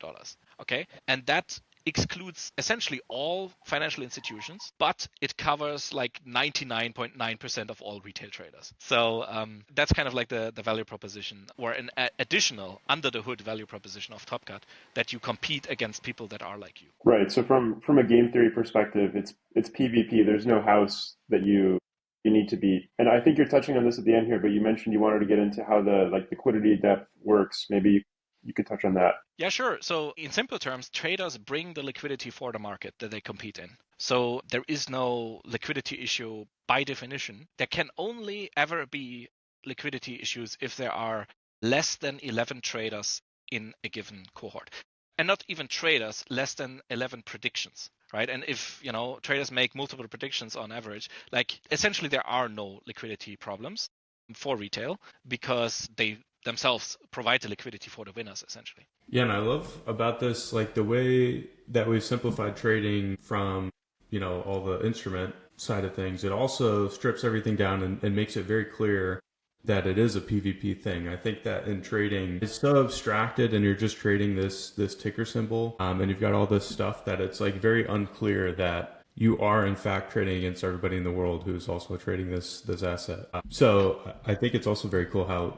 Okay, and that excludes essentially all financial institutions, but it covers like 99.9% of all retail traders. So that's kind of like the value proposition, or an additional under the hood value proposition of TopCut, that you compete against people that are like you. Right. So from a game theory perspective, it's PvP. There's no house that you need to beat. And I think you're touching on this at the end here, but you mentioned you wanted to get into how the liquidity depth works. Maybe you could touch on that. Yeah, sure. So in simple terms, traders bring the liquidity for the market that they compete in. So there is no liquidity issue by definition. There can only ever be liquidity issues if there are less than 11 traders in a given cohort. And not even traders, less than 11 predictions, right? And if, traders make multiple predictions on average, like essentially there are no liquidity problems for retail because they themselves provide the liquidity for the winners, essentially. Yeah, and I love about this, like the way that we've simplified trading from, all the instrument side of things. It also strips everything down and makes it very clear that it is a PvP thing. I think that in trading, it's so abstracted and you're just trading this ticker symbol and you've got all this stuff that it's like very unclear that you are in fact trading against everybody in the world who's also trading this asset. So I think it's also very cool how,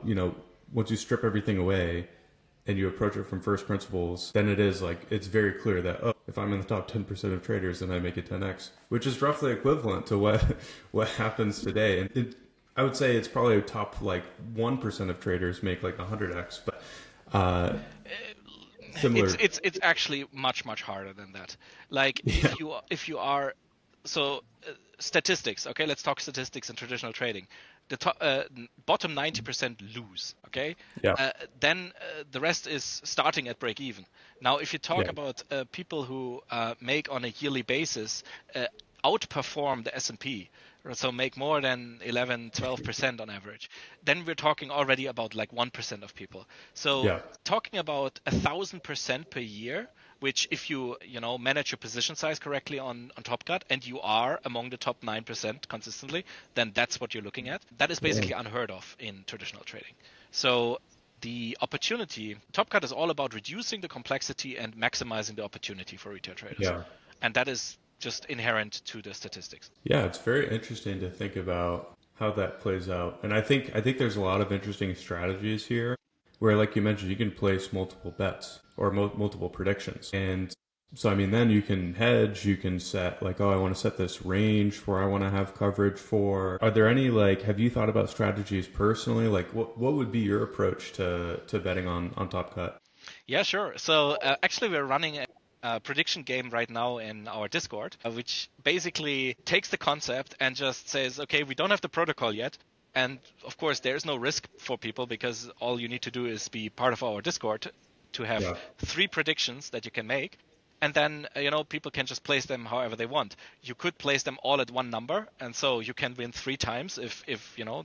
once you strip everything away and you approach it from first principles, then it's very clear that, if I'm in the top 10% of traders, then I make it 10x, which is roughly equivalent to what happens today. And I would say it's probably top 1% of traders make 100x, but similar. It's actually much harder than that. If you are statistics. Okay, let's talk statistics in traditional trading. The bottom 90% lose. Okay, then the rest is starting at break even. Now, if you talk about people who make on a yearly basis, outperform the S&P. So make more than 11-12% on average, then we're talking already about 1% of people. So talking about 1,000% per year, which if you manage your position size correctly on TopCut and you are among the top 9% consistently, then that's what you're looking at. That is basically unheard of in traditional trading. So the opportunity, TopCut is all about reducing the complexity and maximizing the opportunity for retail traders. And that is just inherent to the statistics. Yeah, it's very interesting to think about how that plays out. And I think there's a lot of interesting strategies here where, like you mentioned, you can place multiple bets or multiple predictions. And So, I mean, then you can hedge, you can set like, oh, I want to set this range where I want to have coverage for. Are there any, like, have you thought about strategies personally? Like, what would be your approach to betting on TopCut? Yeah, sure. So actually, we're running a prediction game right now in our Discord, which basically takes the concept and just says, okay, we don't have the protocol yet. And of course, there's no risk for people because all you need to do is be part of our Discord to have Yeah. 3 predictions that you can make. And then, people can just place them however they want. You could place them all at one number, and so you can win 3 times if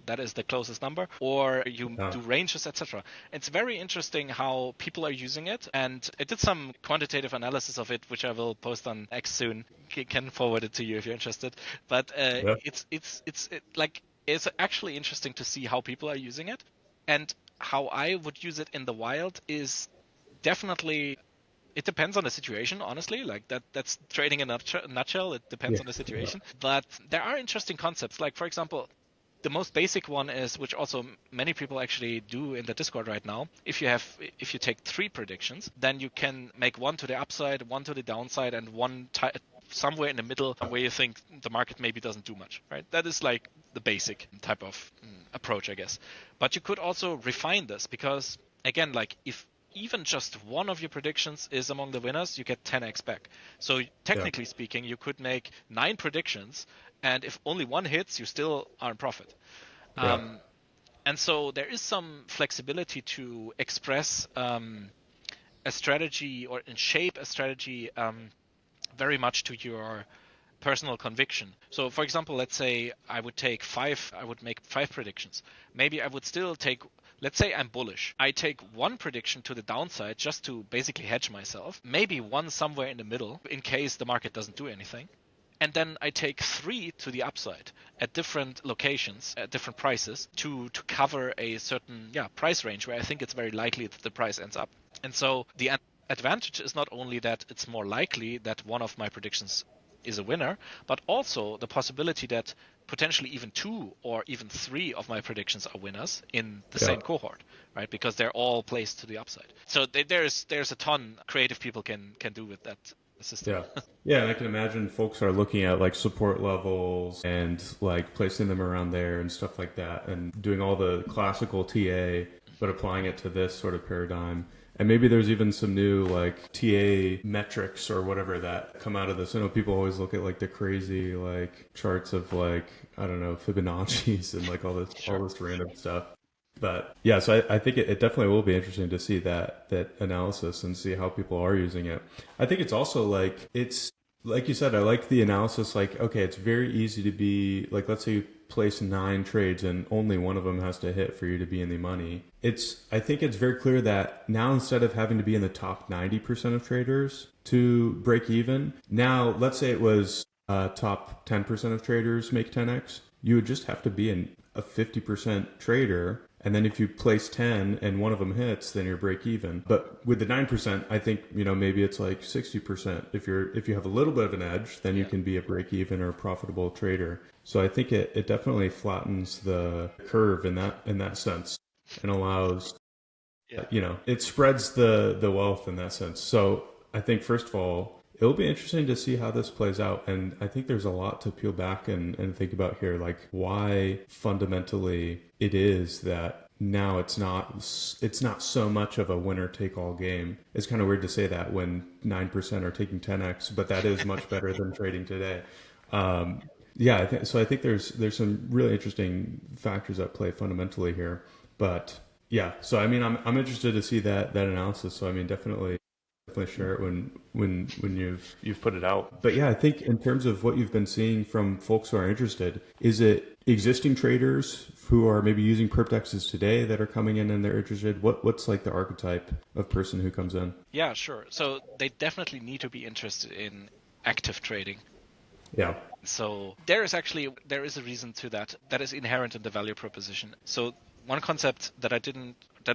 that is the closest number, or you Yeah. do ranges, etc. It's very interesting how people are using it, and I did some quantitative analysis of it, which I will post on X soon. Can forward it to you if you're interested. But Yeah. it's actually interesting to see how people are using it, and how I would use it in the wild is definitely. It depends on the situation, honestly. Like that's trading in a nutshell. It depends Yeah. on the situation. But there are interesting concepts. Like, for example, the most basic one is, which also many people actually do in the Discord right now. If you take 3 predictions, then you can make one to the upside, one to the downside, and one somewhere in the middle where you think the market maybe doesn't do much. Right? That is like the basic type of approach, I guess. But you could also refine this because, again, like if even just one of your predictions is among the winners, you get 10x back. So technically speaking, you could make 9 predictions, and if only one hits, you still are in profit. Yeah. And so there is some flexibility to express a strategy or shape a strategy very much to your personal conviction. So for example, let's say I would make 5 predictions. Maybe I would still take, let's say I'm bullish. I take one prediction to the downside just to basically hedge myself. Maybe one somewhere in the middle in case the market doesn't do anything. And then I take 3 to the upside at different locations, at different prices to cover a certain price range where I think it's very likely that the price ends up. And so the advantage is not only that it's more likely that one of my predictions is a winner, but also the possibility that potentially even 2 or even 3 of my predictions are winners in the same cohort, right? Because they're all placed to the upside. So there's a ton creative people can do with that system. Yeah. Yeah, and I can imagine folks are looking at like support levels and like placing them around there and stuff like that and doing all the classical TA, but applying it to this sort of paradigm. And maybe there's even some new like TA metrics or whatever that come out of this. I know people always look at like the crazy like charts of like, I don't know, Fibonacci's and like all this random stuff. But yeah, so I think it definitely will be interesting to see that analysis and see how people are using it. I think it's also like, it's like you said, I like the analysis. Like, okay, it's very easy to be like, let's say you place 9 trades and only one of them has to hit for you to be in the money. I think it's very clear that now instead of having to be in the top 90% of traders to break even, now let's say it was top 10% of traders make 10x, you would just have to be in a 50% trader. And then if you place 10 and one of them hits, then you're break even. But with the 9%, I think, maybe it's like 60%. If you have a little bit of an edge, then you can be a break even or profitable trader. So I think it definitely flattens the curve in that sense and allows, it spreads the wealth in that sense. So I think first of all, it'll be interesting to see how this plays out. And I think there's a lot to peel back and think about here, like why fundamentally it is that now it's not so much of a winner take all game. It's kind of weird to say that when 9% are taking 10x, but that is much better than trading today. I think there's some really interesting factors at play fundamentally here. But yeah, so I mean, I'm interested to see that analysis. So I mean, definitely share it when you've put it out. But yeah, I think in terms of what you've been seeing from folks who are interested, is it existing traders who are maybe using perpdexes today that are coming in and they're interested? What's like the archetype of person who comes in? Yeah, sure. So they definitely need to be interested in active trading. Yeah. So there is a reason to that is inherent in the value proposition. So one concept that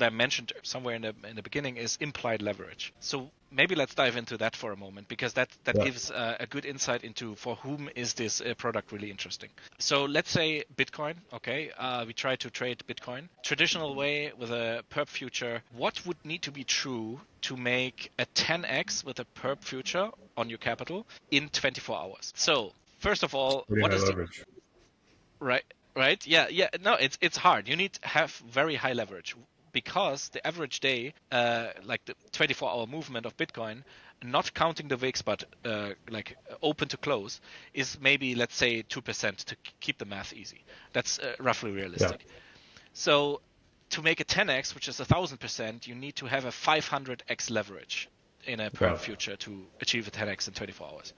I mentioned somewhere in the beginning is implied leverage. So maybe let's dive into that for a moment, because that gives a good insight into for whom is this product really interesting. So let's say Bitcoin, okay, we try to trade Bitcoin. Traditional way with a perp future, what would need to be true to make a 10x with a perp future on your capital in 24 hours? So first of all, what is leverage? Right? Yeah. No, it's hard. You need to have very high leverage, because the average day, like the 24-hour movement of Bitcoin, not counting the VIX, but like open to close, is maybe, let's say, 2% to keep the math easy. That's roughly realistic. Yeah. So to make a 10x, which is 1,000%, you need to have a 500x leverage in a perp future to achieve a 10x in 24 hours.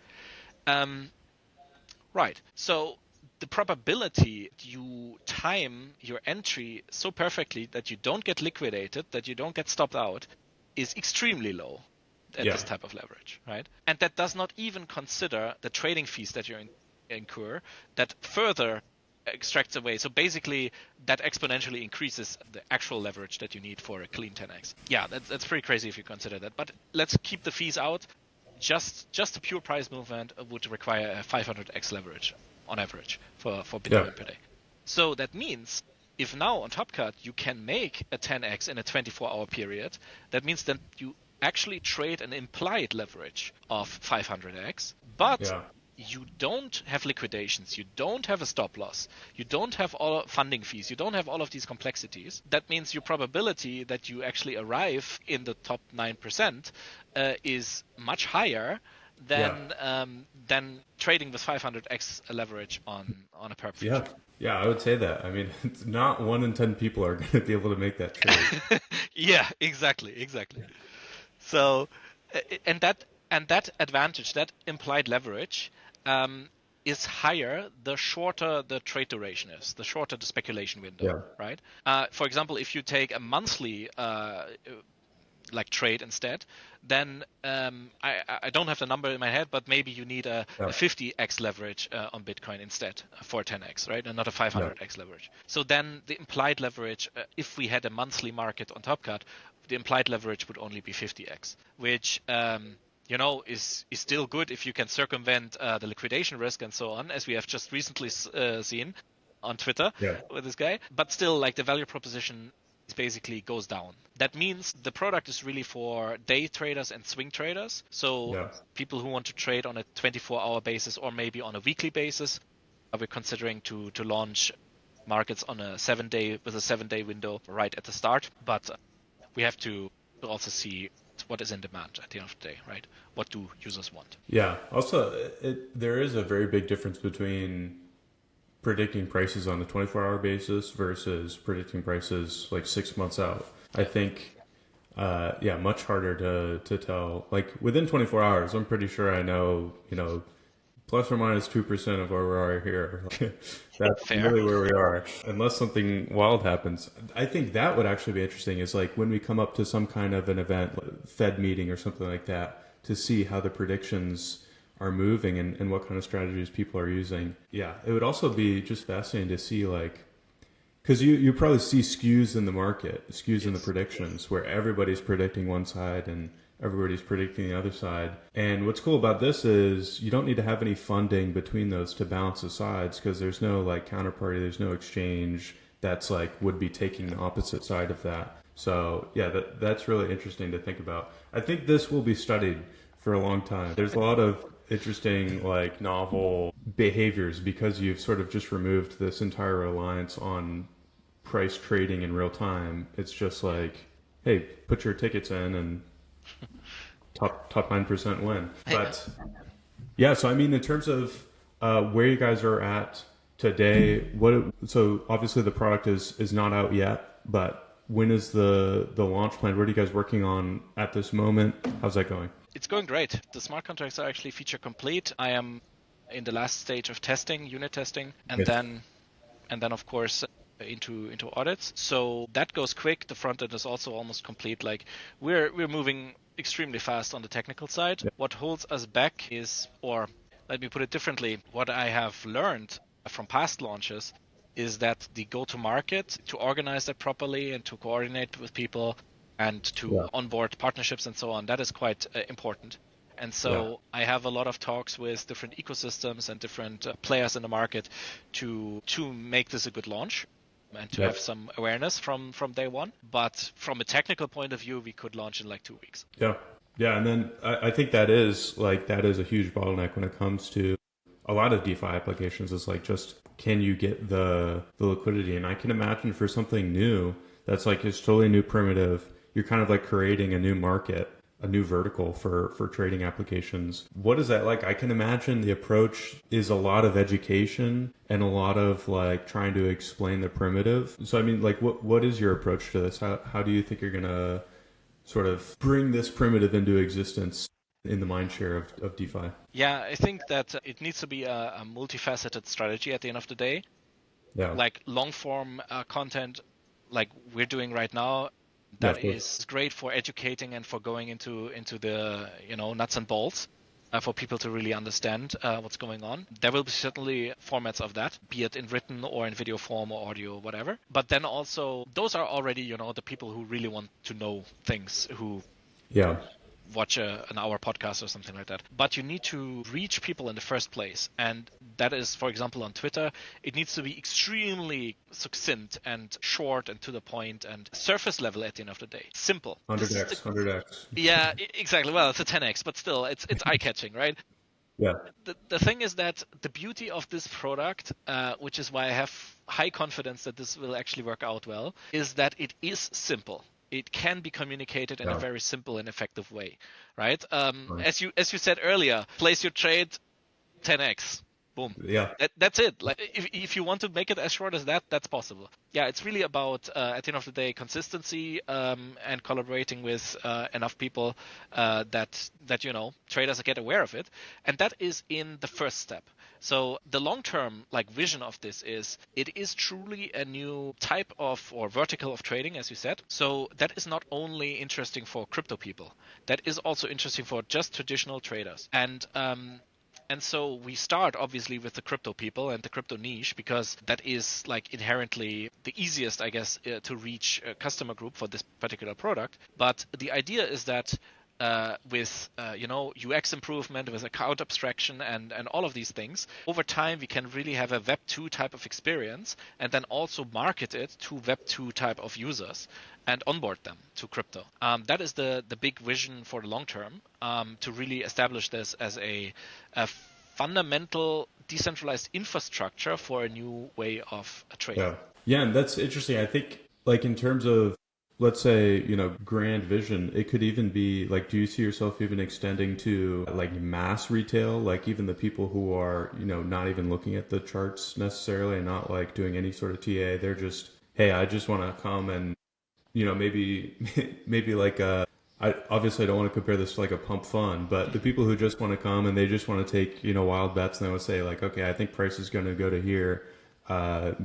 Right. So the probability you time your entry so perfectly that you don't get liquidated, that you don't get stopped out, is extremely low at this type of leverage, right? And that does not even consider the trading fees that you incur that further extracts away. So basically, that exponentially increases the actual leverage that you need for a clean 10x. Yeah, that's pretty crazy if you consider that. But let's keep the fees out. Just a pure price movement would require a 500x leverage on average for Bitcoin per day. So that means if now on TopCut you can make a 10x in a 24-hour period, that means that you actually trade an implied leverage of 500x, but you don't have liquidations, you don't have a stop loss, you don't have all funding fees, you don't have all of these complexities. That means your probability that you actually arrive in the top 9% is much higher than trading with 500x leverage on a perp future. Yeah, I would say that. I mean, it's not 1 in 10 people are going to be able to make that trade. Yeah, exactly. So, and that advantage, that implied leverage, is higher the shorter the trade duration is, the shorter the speculation window, right? For example, if you take a monthly like trade instead, then I don't have the number in my head, but maybe you need a 50x leverage on Bitcoin instead for 10x, right? And not a 500x leverage. So then the implied leverage, if we had a monthly market on TopCut, the implied leverage would only be 50x, which is still good if you can circumvent the liquidation risk and so on, as we have just recently seen on Twitter with this guy. But still, like, the value proposition basically goes down. That means the product is really for day traders and swing traders. So people who want to trade on a 24-hour basis or maybe on a weekly basis. We're considering to launch markets on a 7-day window right at the start. But we have to also see what is in demand at the end of the day, right? What do users want? Yeah. Also, there is a very big difference between predicting prices on a 24-hour basis versus predicting prices like 6 months out. I think, much harder to tell. Like within 24 hours, I'm pretty sure I know, plus or minus 2% of where we are here. That's really where we are, unless something wild happens. I think that would actually be interesting is like when we come up to some kind of an event, like Fed meeting or something like that, to see how the predictions are moving and what kind of strategies people are using. Yeah, it would also be just fascinating to see, like, because you probably see skews in the market, skews in the predictions, where everybody's predicting one side and everybody's predicting the other side. And what's cool about this is you don't need to have any funding between those to balance the sides, because there's no like counterparty, there's no exchange that's like would be taking the opposite side of that. So yeah, that's really interesting to think about. I think this will be studied for a long time. There's a lot of interesting, like, novel behaviors because you've sort of just removed this entire reliance on price trading in real time. It's just like, hey, put your tickets in and top 9% win. But yeah, so I mean, in terms of where you guys are at today, so obviously the product is not out yet, but when is the launch plan? What are you guys working on at this moment? How's that going? It's going great. The smart contracts are actually feature complete. I am in the last stage of testing, unit testing, and then of course into audits. So that goes quick. The front end is also almost complete. Like we're moving extremely fast on the technical side. What holds us back is, or let me put it differently, what I have learned from past launches is that the go-to-market, to organize that properly and to coordinate with people and to onboard partnerships and so on, that is quite important. And so I have a lot of talks with different ecosystems and different players in the market to make this a good launch and to have some awareness from day one. But from a technical point of view, we could launch in like 2 weeks. Yeah, and then I think that is a huge bottleneck when it comes to a lot of DeFi applications. Is like, just can you get the liquidity? And I can imagine for something new that's like it's totally new primitive, you're kind of like creating a new market, a new vertical for trading applications. What is that like? I can imagine the approach is a lot of education and a lot of like trying to explain the primitive. So I mean, like, what is your approach to this? How do you think you're gonna sort of bring this primitive into existence in the mindshare of DeFi? Yeah, I think that it needs to be a multifaceted strategy at the end of the day. Yeah. Like long form content, like we're doing right now, that is great for educating and for going into the nuts and bolts for people to really understand what's going on. There will be certainly formats of that, be it in written or in video form or audio, whatever. But then also those are already the people who really want to know things, who watch an hour podcast or something like that. But you need to reach people in the first place. And that is, for example, on Twitter, it needs to be extremely succinct and short and to the point and surface level at the end of the day. Simple. 100x. Yeah, exactly. Well, it's a 10x, but still, it's eye-catching, right? Yeah. The thing is that the beauty of this product, which is why I have high confidence that this will actually work out well, is that it is simple. It can be communicated in a very simple and effective way, right? As you said earlier, place your trade, 10x, boom. Yeah. That's it. Like if you want to make it as short as that, that's possible. Yeah, it's really about at the end of the day consistency and collaborating with enough people that traders get aware of it, and that is in the first step. So the long-term vision of this is it is truly a new type of or vertical of trading, as you said. So that is not only interesting for crypto people, that is also interesting for just traditional traders. And so we start obviously with the crypto people and the crypto niche because that is inherently the easiest, I guess, to reach a customer group for this particular product. But the idea is that with UX improvement, with account abstraction and all of these things, over time we can really have a Web 2 type of experience and then also market it to Web 2 type of users and onboard them to crypto. That is the big vision for the long term, to really establish this as a fundamental decentralized infrastructure for a new way of trading. Yeah, and that's interesting. I think in terms of, let's say, grand vision, it could even be do you see yourself even extending to mass retail, even the people who are, not even looking at the charts necessarily and not doing any sort of TA. They're just, hey, I just want to come and, maybe I obviously don't want to compare this to a pump fund, but the people who just want to come and they just want to take, wild bets, and they would say okay, I think price is going to go to here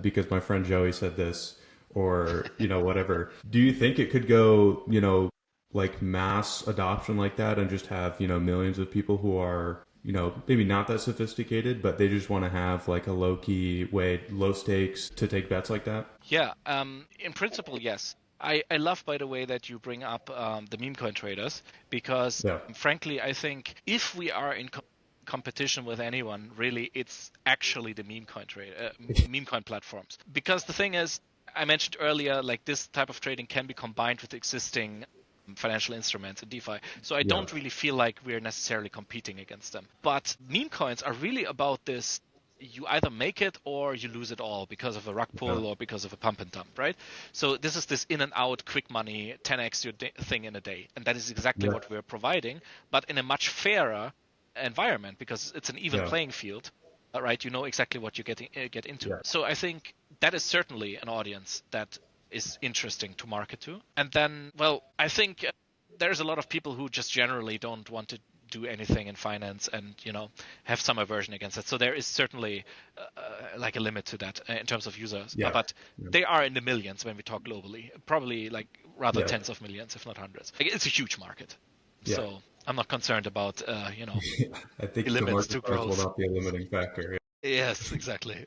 because my friend Joey said this, or whatever. Do you think it could go mass adoption like that and just have millions of people who are maybe not that sophisticated, but they just want to have a low-key way, low stakes to take bets like that? Yeah, in principle, yes. I love, by the way, that you bring up the meme coin traders because frankly, I think if we are in competition with anyone, really, it's actually the meme coin platforms. Because the thing is, I mentioned earlier, this type of trading can be combined with existing financial instruments in DeFi. So I don't really feel like we're necessarily competing against them. But meme coins are really about this. You either make it or you lose it all because of a rug pull or because of a pump and dump, right? So this is this in and out, quick money, 10x your thing in a day. And that is exactly what we're providing, but in a much fairer environment because it's an even playing field. Right, you know exactly what you get into. Yeah. So I think that is certainly an audience that is interesting to market to. And then, well, I think there's a lot of people who just generally don't want to do anything in finance and have some aversion against it. So there is certainly a limit to that in terms of users. But they are in the millions when we talk globally, probably rather tens of millions, if not hundreds. It's a huge market. So I'm not concerned about I think the market size will not be a limiting factor. Yes, exactly.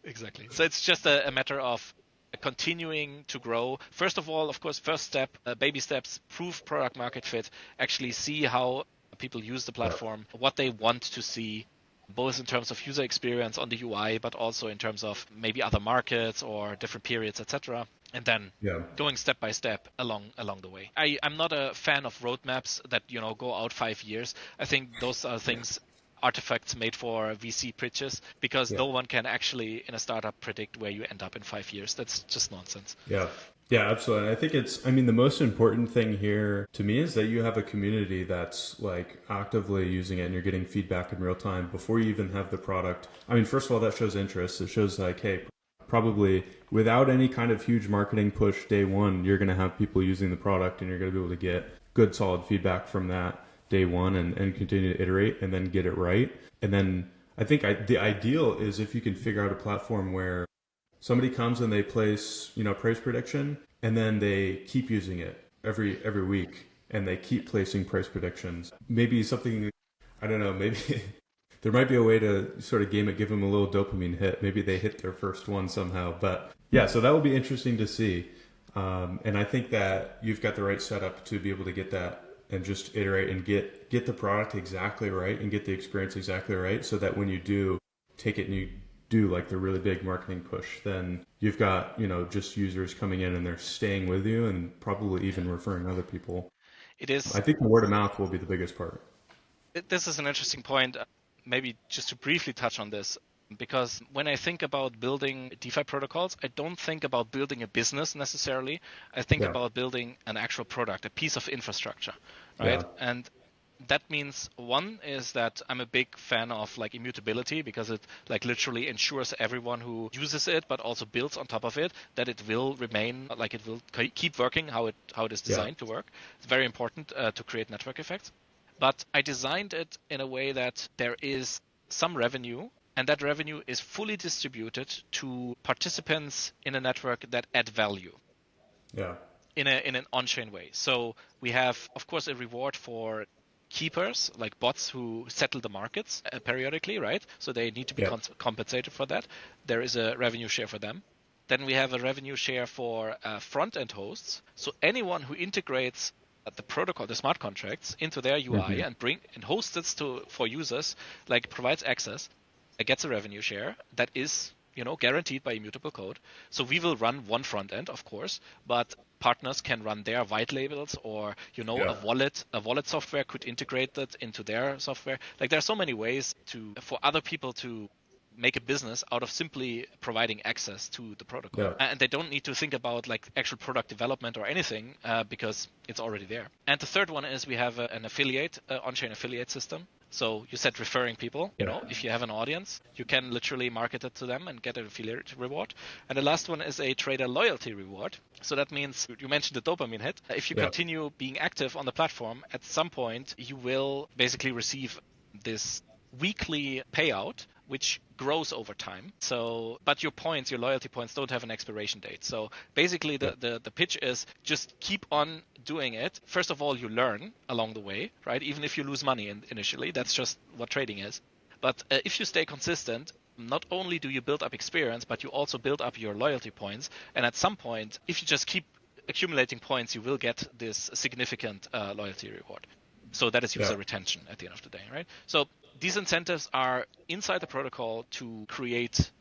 So it's just a matter of continuing to grow. First of all, of course, first step, baby steps, prove product market fit, actually see how people use the Yeah. platform, what they want to see, both in terms of user experience on the UI, but also in terms of maybe other markets or different periods, etc. And then Yeah. going step by step along the way. I'm not a fan of roadmaps that go out 5 years. I think those are things artifacts made for VC pitches because Yeah. no one can actually in a startup predict where you end up in 5 years. That's just nonsense. Yeah. Yeah, absolutely. And I think I mean, the most important thing here to me is that you have a community that's like actively using it and you're getting feedback in real time before you even have the product. I mean, first of all, that shows interest. It shows like, hey, probably without any kind of huge marketing push day one, you're going to have people using the product and you're going to be able to get good, solid feedback from that day one and continue to iterate and then get it right. And then I think the ideal is if you can figure out a platform where somebody comes and they place, price prediction, and then they keep using it every week, and they keep placing price predictions. Maybe something, I don't know, maybe there might be a way to sort of game it, give them a little dopamine hit. Maybe they hit their first one somehow. But yeah, so that will be interesting to see. And I think that you've got the right setup to be able to get that and just iterate and get the product exactly right and get the experience exactly right, so that when you do take it and you do like the really big marketing push, then you've got, just users coming in and they're staying with you and probably even referring other people. It is. I think the word of mouth will be the biggest part. This is an interesting point. Maybe just to briefly touch on this, because when I think about building DeFi protocols, I don't think about building a business necessarily. I think about building an actual product, a piece of infrastructure, right? Yeah. And that means one is that I'm a big fan of like immutability, because it like literally ensures everyone who uses it but also builds on top of it that it will remain, like it will keep working how it is designed to work. It's very important to create network effects. But I designed it in a way that there is some revenue, and that revenue is fully distributed to participants in a network that add value. Yeah. In an on-chain way. So we have, of course, a reward for keepers, like bots who settle the markets periodically, right? So they need to be compensated for that. There is a revenue share for them. Then we have a revenue share for front-end hosts. So anyone who integrates the protocol, the smart contracts, into their UI and hosts it for users, like provides access, gets a revenue share that is guaranteed by immutable code. So we will run one front end, of course, but partners can run their white labels, or a wallet software could integrate that into their software. Like there are so many ways for other people to make a business out of simply providing access to the protocol, and they don't need to think about like actual product development or anything because it's already there. And the third one is we have an affiliate on-chain affiliate system. So you said referring people, if you have an audience, you can literally market it to them and get an affiliate reward. And the last one is a trader loyalty reward. So that means, you mentioned the dopamine hit. If you continue being active on the platform, at some point you will basically receive this weekly payout, which grows over time. So, but your loyalty points don't have an expiration date. So basically the pitch is just keep on doing it. First of all, you learn along the way, right? Even if you lose money initially, that's just what trading is. But if you stay consistent, not only do you build up experience, but you also build up your loyalty points. And at some point, if you just keep accumulating points, you will get this significant loyalty reward. So that is user retention at the end of the day, right? So these incentives are inside the protocol to create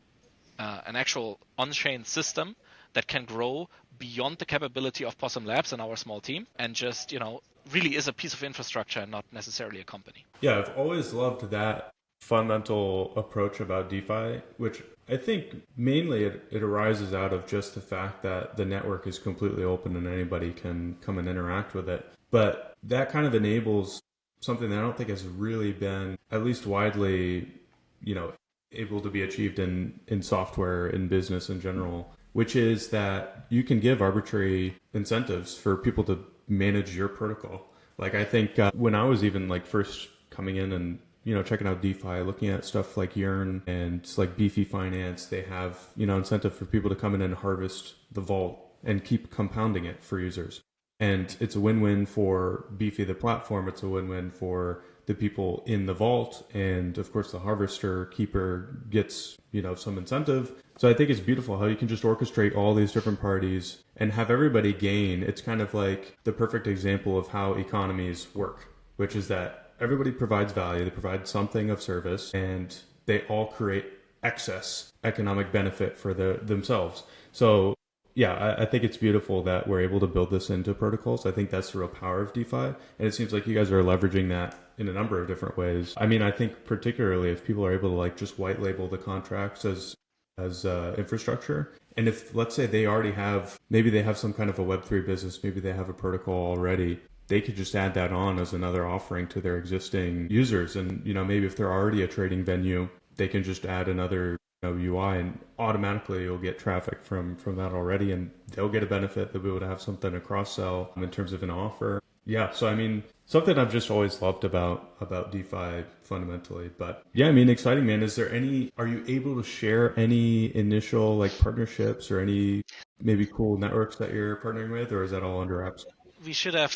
an actual on-chain system that can grow beyond the capability of Possum Labs and our small team, and just, really is a piece of infrastructure and not necessarily a company. Yeah, I've always loved that fundamental approach about DeFi, which I think mainly it arises out of just the fact that the network is completely open and anybody can come and interact with it. But that kind of enables something that I don't think has really been, at least widely, able to be achieved in software, in business in general, which is that you can give arbitrary incentives for people to manage your protocol. Like I think when I was even like first coming in and checking out DeFi, looking at stuff like Yearn and like Beefy Finance, they have incentive for people to come in and harvest the vault and keep compounding it for users. And it's a win-win for Beefy, the platform. It's a win-win for the people in the vault, and of course the harvester keeper gets, some incentive. So I think it's beautiful how you can just orchestrate all these different parties and have everybody gain. It's kind of like the perfect example of how economies work, which is that everybody provides value, they provide something of service, and they all create excess economic benefit for themselves. So yeah, I think it's beautiful that we're able to build this into protocols. I think that's the real power of DeFi. And it seems like you guys are leveraging that in a number of different ways. I mean, I think particularly if people are able to like just white label the contracts as infrastructure. And if, let's say they already maybe they have some kind of a Web3 business, maybe they have a protocol already, they could just add that on as another offering to their existing users. And, maybe if they're already a trading venue, they can just add another UI, and automatically you'll get traffic from that already, and they'll get a benefit. They'll be able to have something to cross sell in terms of an offer. Yeah, so I mean, something I've just always loved about DeFi fundamentally. But yeah, I mean, exciting, man. Are you able to share any initial like partnerships or any maybe cool networks that you're partnering with, or is that all under wraps? We should have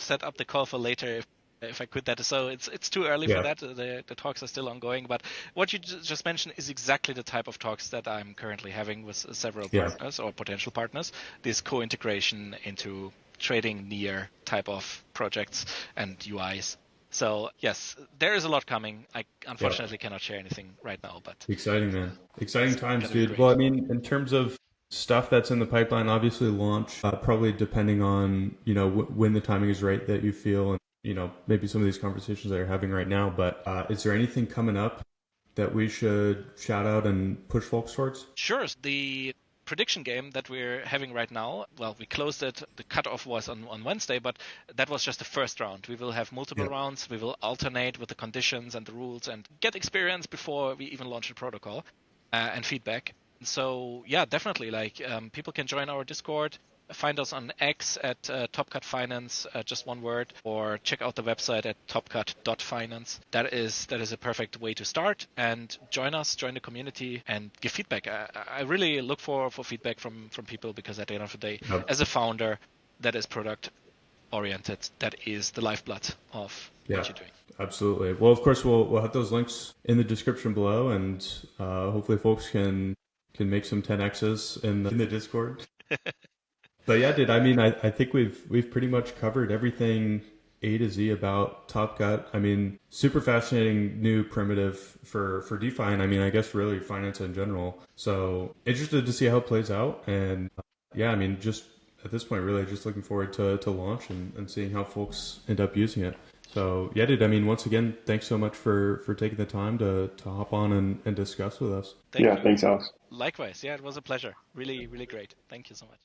set up the call for later if I could that. So it's too early for that. The talks are still ongoing. But what you just mentioned is exactly the type of talks that I'm currently having with several partners or potential partners. This co-integration into trading near type of projects and UIs. So yes, there is a lot coming. I unfortunately cannot share anything right now, but exciting, man. Exciting times, dude. Well, I mean, in terms of stuff that's in the pipeline, obviously launch, probably depending on, when the timing is right that you feel, and, maybe some of these conversations that you're having right now, but is there anything coming up that we should shout out and push folks towards? Sure. The prediction game that we're having right now, well, we closed it. The cutoff was on Wednesday, but that was just the first round. We will have multiple rounds. We will alternate with the conditions and the rules and get experience before we even launch the protocol and feedback. So yeah, definitely, like people can join our Discord, find us on X at TopCut Finance, just one word, or check out the website at topcut.finance. That is a perfect way to start, and join the community and give feedback. I really look for feedback from people, because at the end of the day, as a founder that is product oriented, that is the lifeblood of what you're doing. Absolutely. Well, of course, we'll have those links in the description below, and hopefully folks can make some 10x's in the Discord. But yeah, dude, I mean, I think we've pretty much covered everything A to Z about TopCut. I mean, super fascinating new primitive for DeFi, and I mean, I guess really finance in general. So interested to see how it plays out. And yeah, I mean, just at this point, really just looking forward to launch and seeing how folks end up using it. So yeah, dude, I mean, once again, thanks so much for taking the time to hop on and discuss with us. Thanks, Alex. Likewise. Yeah, it was a pleasure. Really, really great. Thank you so much.